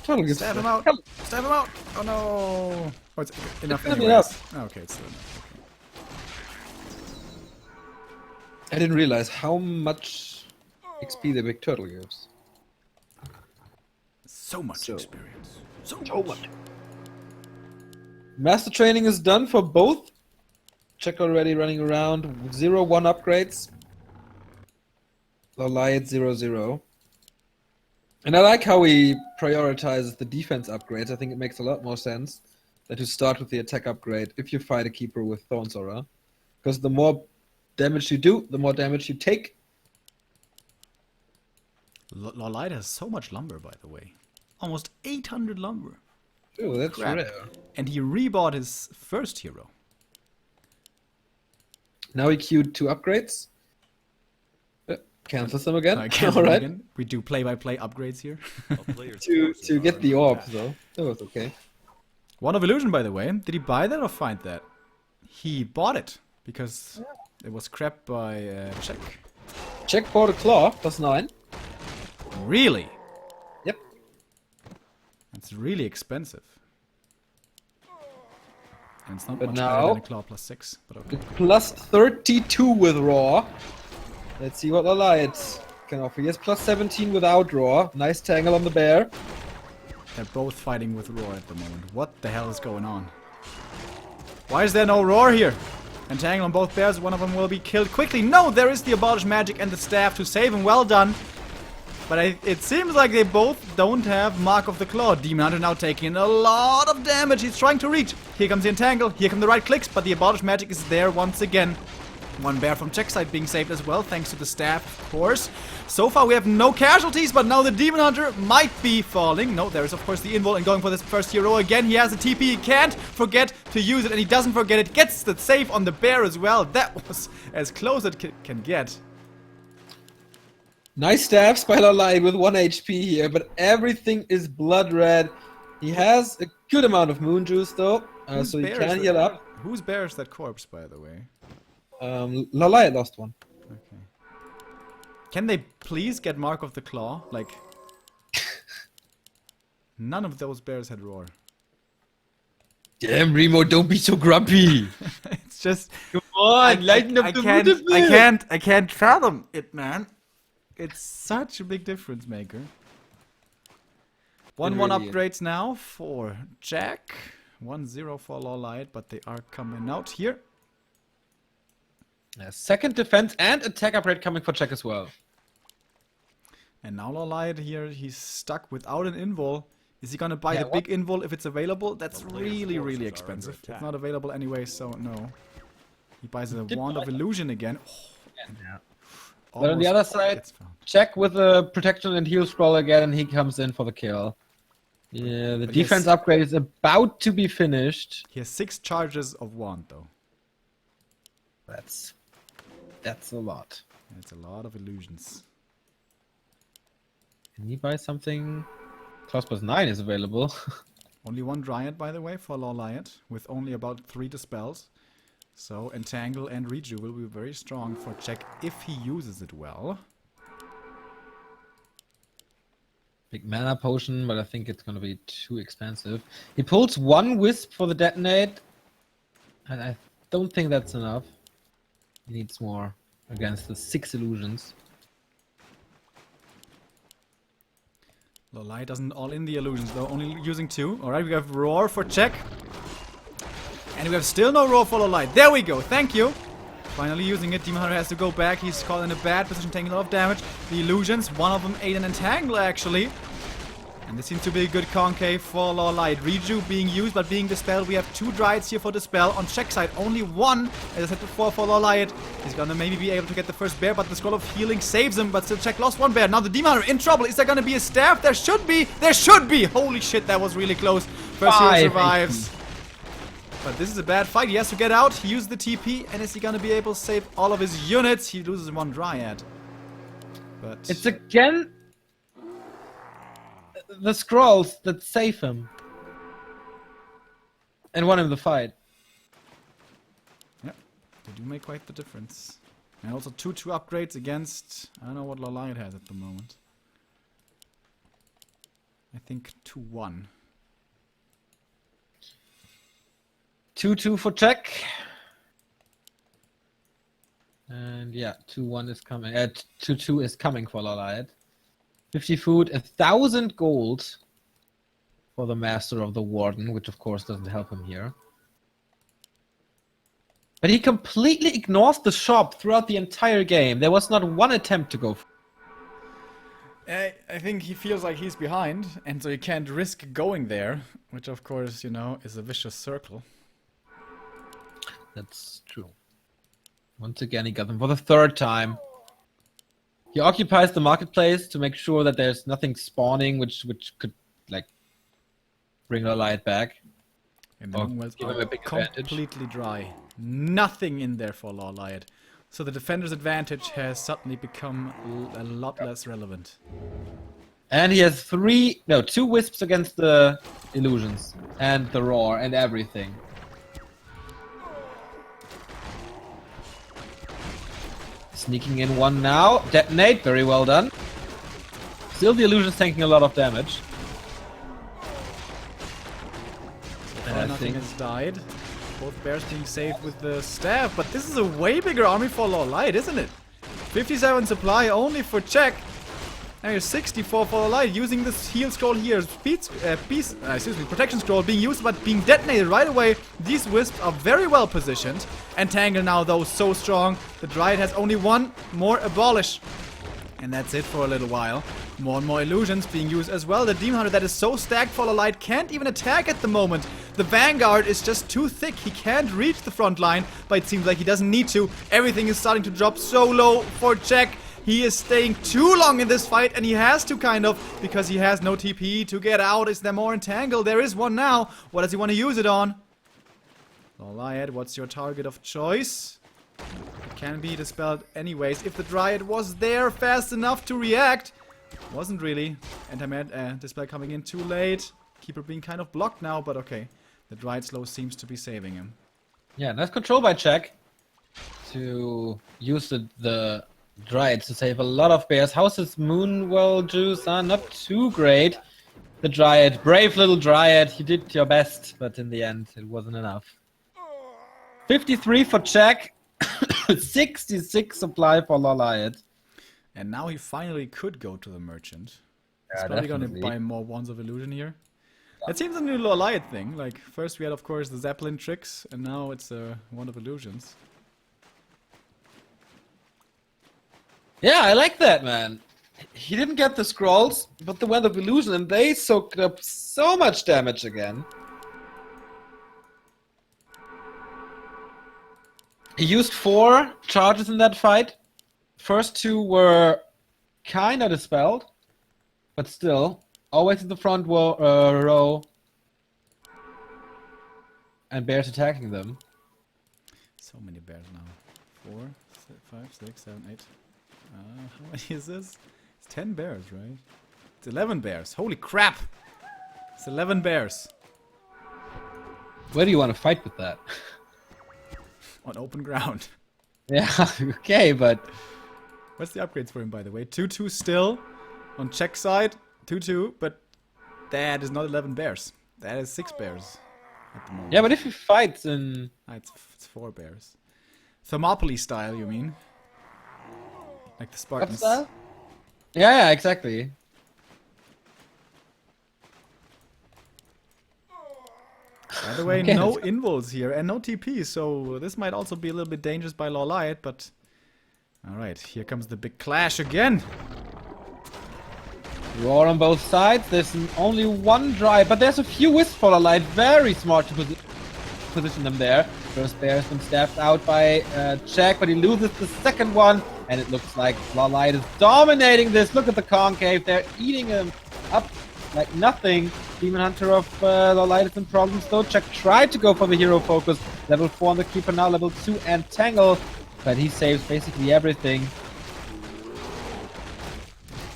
Turtle gets Stab him out! Stab him out! Oh no! Oh, it's enough gonna be anyways. enough. Oh, okay, it's still enough. I didn't realize how much XP the big turtle gives. So much So- experience. So much. Master training is done for both. Check already running around. 0-1 upgrades. LawLiet 0-0. And I like how he prioritizes the defense upgrades. I think it makes a lot more sense than to start with the attack upgrade if you fight a keeper with Thorns Aura. Because the more damage you do, the more damage you take. LawLiet has so much lumber, by the way. Almost 800 lumber. Oh, that's Crap. rare. And he rebought his first hero. Now he queued 2 upgrades. Cancels them again. Cancel Alright. again. We do play-by-play upgrades here. A player's To forces are get the under orbs attack. though. That was okay. One of Illusion, by the way. Did he buy that or find that? He bought it. Because it was scrapped by Czech. Check for the claw, +9. Really? Yep. It's really expensive. And it's not But much now- better than a claw +6. But okay. +32 with raw. Let's see what LawLiet can offer. He has +17 without raw. Nice tangle on the bear. They're both fighting with roar at the moment. What the hell is going on? Why is there no roar here? Entangle on both bears, one of them will be killed quickly. No, there is the Abolish Magic and the staff to save him. Well done. But it seems like they both don't have Mark of the Claw. Demon Hunter now taking a lot of damage. He's trying to reach. Here comes the Entangle. Here come the right clicks, but the Abolish Magic is there once again. One bear from Czech side being saved as well, thanks to the staff, of course. So far we have no casualties, but now the Demon Hunter might be falling. No, there is of course the invul and going for this first hero again. He has a TP, he can't forget to use it, and he doesn't forget it. Gets the save on the bear as well. That was as close as it can get. Nice stabs by LawLiet with 1 HP here, but everything is blood red. He has a good amount of moon juice though, so he bear can is heal that? up. Whose bear is that corpse, by the way? LawLiet lost one. Okay. Can they please get Mark of the Claw? Like, none of those bears had roar. Damn, Remo, don't be so grumpy. It's just Come on, lighten up the mood a bit. I can't fathom it, man. It's such a big difference maker. 1-1 really is. upgrades now for Jack. 1-0 for LawLiet, but they are coming out here. Second defense and attack upgrade coming for Czech as well. And now LawLiet here, he's stuck without an invul. Is he gonna buy Yeah, the big invul if it's available? That's The player's really, forces really are expensive. under It's attack. not available anyway, so no. He buys a Did Wand buy of Illusion again. Oh, But on the other almost side, gets found. Check with the protection and heal scroll again, and he comes in for the kill. Yeah, the But defense yes. upgrade is about to be finished. He has 6 charges of Wand, though. That's a lot. It's a lot of illusions. Can he buy something? Class plus 9 is available. Only 1 Dryad, by the way, for LawLiet, with only about 3 dispels. So Entangle and Reju will be very strong for Check if he uses it well. Big mana potion, but I think it's gonna be too expensive. He pulls 1 wisp for the detonate, and I don't think that's enough. He needs more against the 6 illusions. LawLiet doesn't all in the illusions though, only using 2. Alright, we have Roar for check. And we have still no Roar for LawLiet. There we go, thank you. Finally using it. Demon Hunter has to go back. He's caught in a bad position, taking a lot of damage. The illusions, one of them ate an Entangle actually. And this seems to be a good concave for LawLiet. Reju being used, but being dispelled. We have 2 Dryads here for dispel. On check side, only 1, as I said before, for LawLiet. He's gonna maybe be able to get the first bear, but the Scroll of Healing saves him. But still, check lost 1 bear. Now the Demon Hunter in trouble. Is there gonna be a staff? There should be! There should be! Holy shit, that was really close. First hero survives. But this is a bad fight. He has to get out. He used the TP. And is he gonna be able to save all of his units? He loses 1 Dryad. But It's again the scrolls that save him and won him the fight. yeah, they do make quite the difference. And also 2-2 upgrades against... I don't know what LawLiet has at the moment. I think 2-1. 2-2 for check. And yeah, 2-1 is coming. 2-2 is coming for LawLiet. 50 food, 1,000 gold for the Master of the Warden, which of course doesn't help him here. But he completely ignores the shop throughout the entire game. There was not one attempt to go. I think he feels like he's behind, and so he can't risk going there, which of course, you know, is a vicious circle. That's true. Once again, he got them for the 3rd time. He occupies the marketplace to make sure that there's nothing spawning, which could like bring LawLiet back. And the Or Moonwells give him are a big advantage. completely dry. Nothing in there for LawLiet. So the defender's advantage has suddenly become a lot less relevant. And he has 2 wisps against the illusions and the roar and everything. Sneaking in 1 now. Detonate. Very well done. Still the illusion's taking a lot of damage. And I Nothing think has died. Both bears being saved with the staff. But this is a way bigger army for LawLiet, isn't it? 57 supply only for check. Now you're 64 for LawLiet, using this heal scroll here. Protection scroll being used, but being detonated right away. These wisps are very well positioned. Entangle now, though, so strong. The Dryad has only 1 more abolish. And that's it for a little while. More and more illusions being used as well. The Demon Hunter that is so stacked for LawLiet can't even attack at the moment. The Vanguard is just too thick. He can't reach the front line, but it seems like he doesn't need to. Everything is starting to drop so low for check. He is staying too long in this fight, and he has to kind of, because he has no TP to get out. Is there more Entangle? There is one now. What does he want to use it on? LawLiet, what's your target of choice? It can be dispelled anyways. If the Dryad was there fast enough to react. Wasn't really. Dispel coming in too late. Keeper being kind of blocked now, but okay. The Dryad slow seems to be saving him. yeah, nice control by check to use the Dryads to save a lot of bears. How's his Moonwell juice? Not too great. The Dryad, brave little Dryad, you did your best, but in the end it wasn't enough. 53 for check. 66 supply for LawLiet. And now he finally could go to the merchant. Yeah, He's probably gonna definitely. buy more Wands of Illusion here. That seems a new LawLiet thing. Like, first we had, of course, the Zeppelin tricks, and now it's a Wand of Illusions. Yeah, I like that, man. He didn't get the scrolls, but the Wand of Illusion, and they soaked up so much damage again. He used 4 charges in that fight. First 2 were kinda dispelled, but still, always in the front row. And bears attacking them. So many bears now. 4, 5, 6, 7, 8. How many is this? It's 10 bears, right? It's 11 bears. Holy crap! It's 11 bears. Where do you want to fight with that? On open ground. Yeah, okay, but... What's the upgrades for him, by the way? 2-2 still. On check side, 2-2. But that is not 11 bears. That is 6 bears at the moment. Yeah, but if he fights in... It's 4 bears. Thermopylae style, you mean? Like the Spartans. What's that? Yeah, exactly. By the way, Okay, no let's invulns here and no TP, so this might also be a little bit dangerous by LawLiet, but... Alright, here comes the big clash again. Roar on both sides. There's only one drive, but there's a few wisps for LawLiet. Very smart to position them there. First bear has been staffed out by Check, but he loses the second one, and it looks like LawLiet is dominating this. Look at the concave. They're eating him up like nothing. Demon Hunter of LawLiet is in problems though. Check tried to go for the hero focus. Level 4 on the Keeper now, level 2 and Tangle, but he saves basically everything.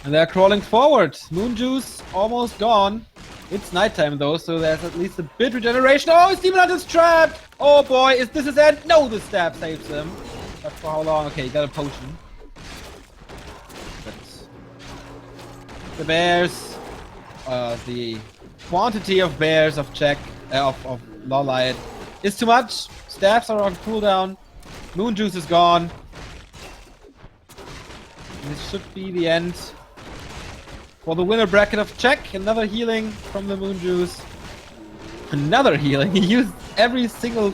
And they're crawling forward. Moon Juice almost gone. It's nighttime though, so there's at least a bit regeneration. Oh, his Demon Hunter's trapped! Oh boy, is this his end? No, the stab saves him. But for how long? Okay, he got a potion. But the bears, the quantity of bears of Check, of LawLiet is too much. Stabs are on cooldown. Moon Juice is gone. And this should be the end for the winner bracket of Check. Another healing from the Moon Juice. Another healing. He used every single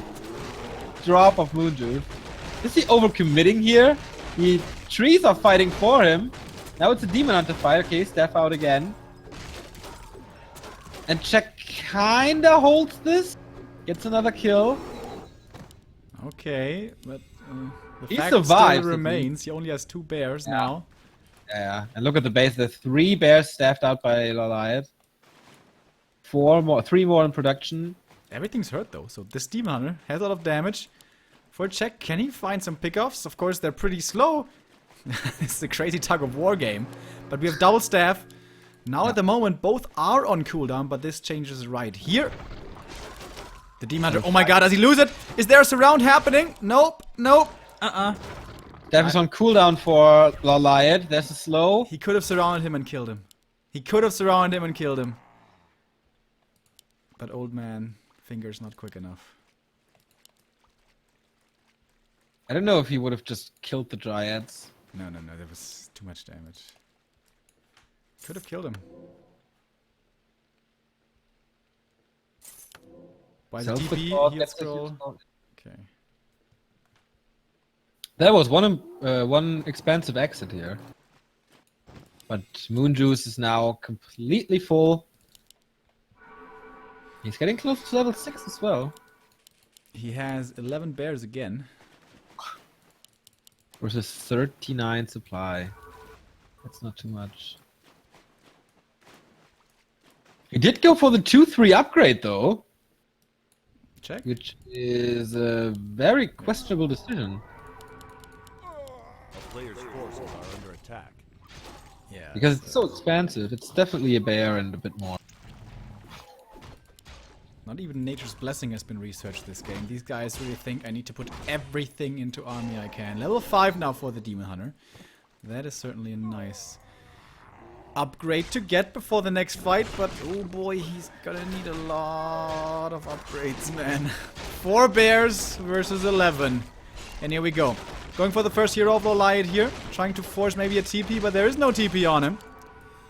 drop of Moon Juice. Is he overcommitting here? The trees are fighting for him. Now it's a Demon Hunter fight. Okay, staff out again. And Check kinda holds this. Gets another kill. Okay, but the He fact survives, still at least. remains. He only has 2 bears now. Yeah, and look at the base. There's 3 bears staffed out by LawLiet. 3 more in production. Everything's hurt though, so this Demon Hunter has a lot of damage. For Check, can he find some pickoffs? Of course, they're pretty slow. It's a crazy tug of war game. But we have double staff. Now at the moment, both are on cooldown, but this changes right here. The Demon Hunter, oh my god, does he lose it? Is there a surround happening? Nope, nope, Staff is on cooldown for LawLiet. There's a slow. He could have surrounded him and killed him. He could have surrounded him and killed him. But old man, finger's not quick enough. I don't know if he would have just killed the Dryads. No, there was too much damage. Could have killed him. By the DP, heal scroll. Okay. There was one expensive exit here. But Moon Juice is now completely full. He's getting close to level 6 as well. He has 11 bears again. Versus 39 supply. That's not too much. He did go for the 2-3 upgrade though. Check. Which is a very questionable decision. A player's forces are under attack. Yeah. Because it's so expansive. It's definitely a bear and a bit more. Not even Nature's Blessing has been researched this game. These guys really think I need to put everything into army I can. Level 5 now for the Demon Hunter. That is certainly a nice upgrade to get before the next fight, but oh boy, he's gonna need a lot of upgrades, man. 4 bears versus 11. And here we go. Going for the first hero of LawLiet here. Trying to force maybe a TP, but there is no TP on him.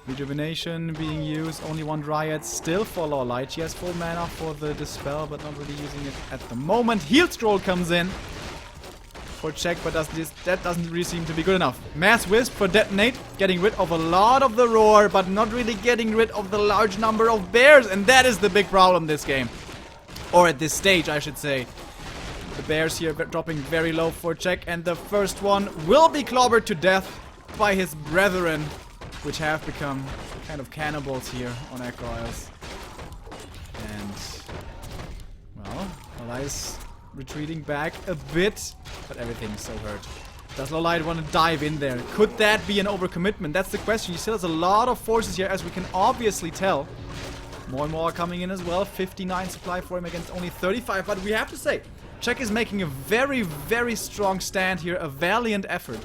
Rejuvenation being used. Only 1 Dryad still for LawLiet. She has full mana for the Dispel, but not really using it at the moment. Heal Scroll comes in for Check, but that doesn't really seem to be good enough. Mass Wisp for Detonate. Getting rid of a lot of the Roar, but not really getting rid of the large number of bears. And that is the big problem this game. Or at this stage, I should say. The bears here dropping very low for Check, and the first one will be clobbered to death by his brethren, which have become kind of cannibals here on Echo Isles. And, well, LawLiet's retreating back a bit, but everything's so hurt. Does LawLiet want to dive in there? Could that be an overcommitment? That's the question. He still has a lot of forces here, as we can obviously tell. More and more are coming in as well. 59 supply for him against only 35, but we have to say, Check is making a very, very strong stand here. A valiant effort.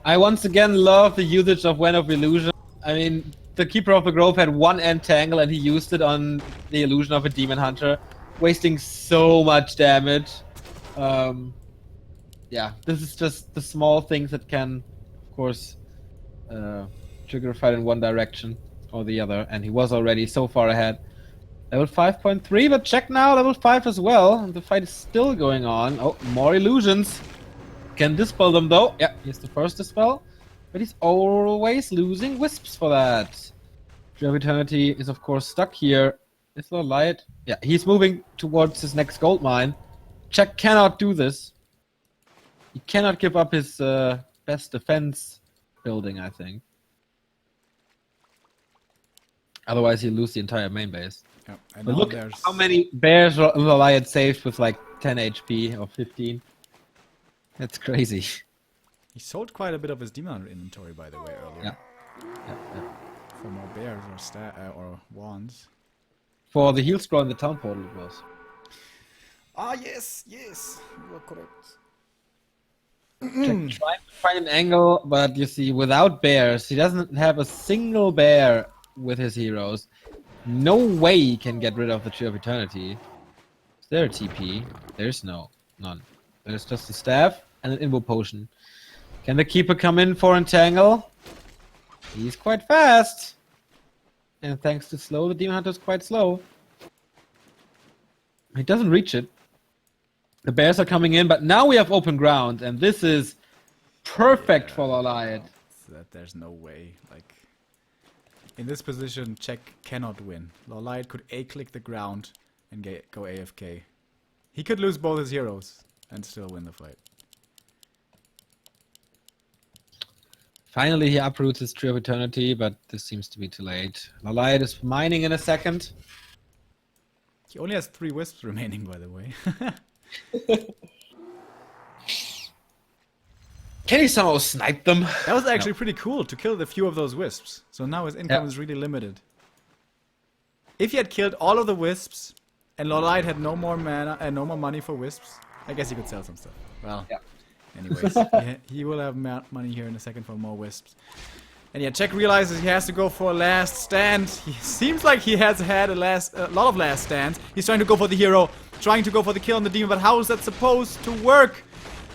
I once again love the usage of Wen of Illusion. I mean, the Keeper of the Grove had 1 entangle and he used it on the illusion of a Demon Hunter, wasting so much damage. Yeah, this is just the small things that can, of course, trigger a fight in one direction or the other, and he was already so far ahead. Level 5.3, but check now, level 5 as well. The fight is still going on. Oh, more illusions. Can dispel them though. Yeah, he's the first dispel. But he's always losing wisps for that. Tree of Eternity is of course stuck here. Is LawLiet? Yeah, he's moving towards his next gold mine. Jack cannot do this. He cannot give up his best defense building, I think. Otherwise, he'll lose the entire main base. Yeah, and But now look there's how many bears LawLiet saved with like 10 HP or 15. That's crazy. he sold quite a bit of his demon hunter inventory, by the way, earlier. Yeah. For more bears or wands. For the heal scroll in the town portal, it was. Ah, yes, you are correct. Jack trying to find an angle, but you see, without bears, he doesn't have a single bear with his heroes. No way he can get rid of the Tree of Eternity. Is there a TP? There's none. There's just a staff and an Invo potion. Can the Keeper come in for Entangle? He's quite fast. And thanks to slow, the Demon Hunter is quite slow. He doesn't reach it. The bears are coming in, but now we have open ground, and this is perfect for LawLiet. That there's no way. Like, in this position, Czech cannot win. LawLiet could A-click the ground and go AFK. He could lose both his heroes and still win the fight. Finally, he uproots his Tree of Eternity, but this seems to be too late. LawLiet is mining in a second. He only has 3 wisps remaining, by the way. Can he somehow snipe them? That was actually pretty cool to kill the few of those wisps. So now his income is really limited. If he had killed all of the wisps and LawLiet had no more mana and no more money for wisps, I guess he could sell some stuff. Well, anyways, he will have money here in a second for more wisps. And yeah, Czech realizes he has to go for a last stand. He seems like he has had a lot of last stands. He's trying to go for the hero, trying to go for the kill on the demon, but how is that supposed to work?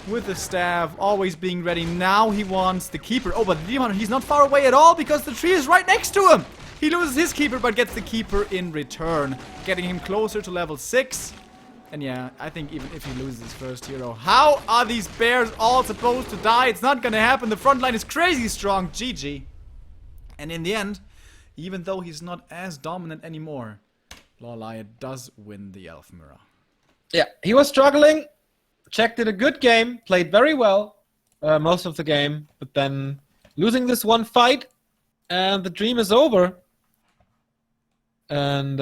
With the staff always being ready. Now he wants the keeper. Oh, but the demon, he's not far away at all because the tree is right next to him. He loses his keeper, but gets the keeper in return, getting him closer to level 6. And yeah, I think even if he loses his first hero, how are these bears all supposed to die? It's not gonna happen. The front line is crazy strong. GG. And in the end, even though he's not as dominant anymore, LawLiet does win the Elf Mirror. Yeah, he was struggling. Czech did a good game, played very well most of the game, but then losing this one fight, and the dream is over. And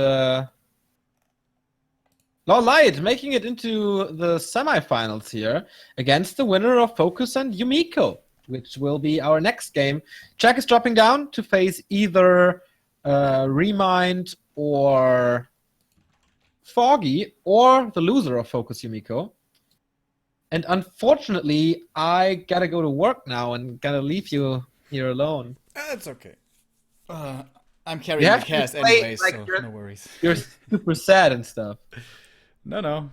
LawLiet making it into the semifinals here against the winner of Focus and Yumiko, which will be our next game. Czech is dropping down to face either Remind or Foggy, or the loser of Focus Yumiko. And unfortunately, I gotta go to work now and gotta leave you here alone. It's okay. I'm carrying the cast anyway, so no worries. You're super sad and stuff. No.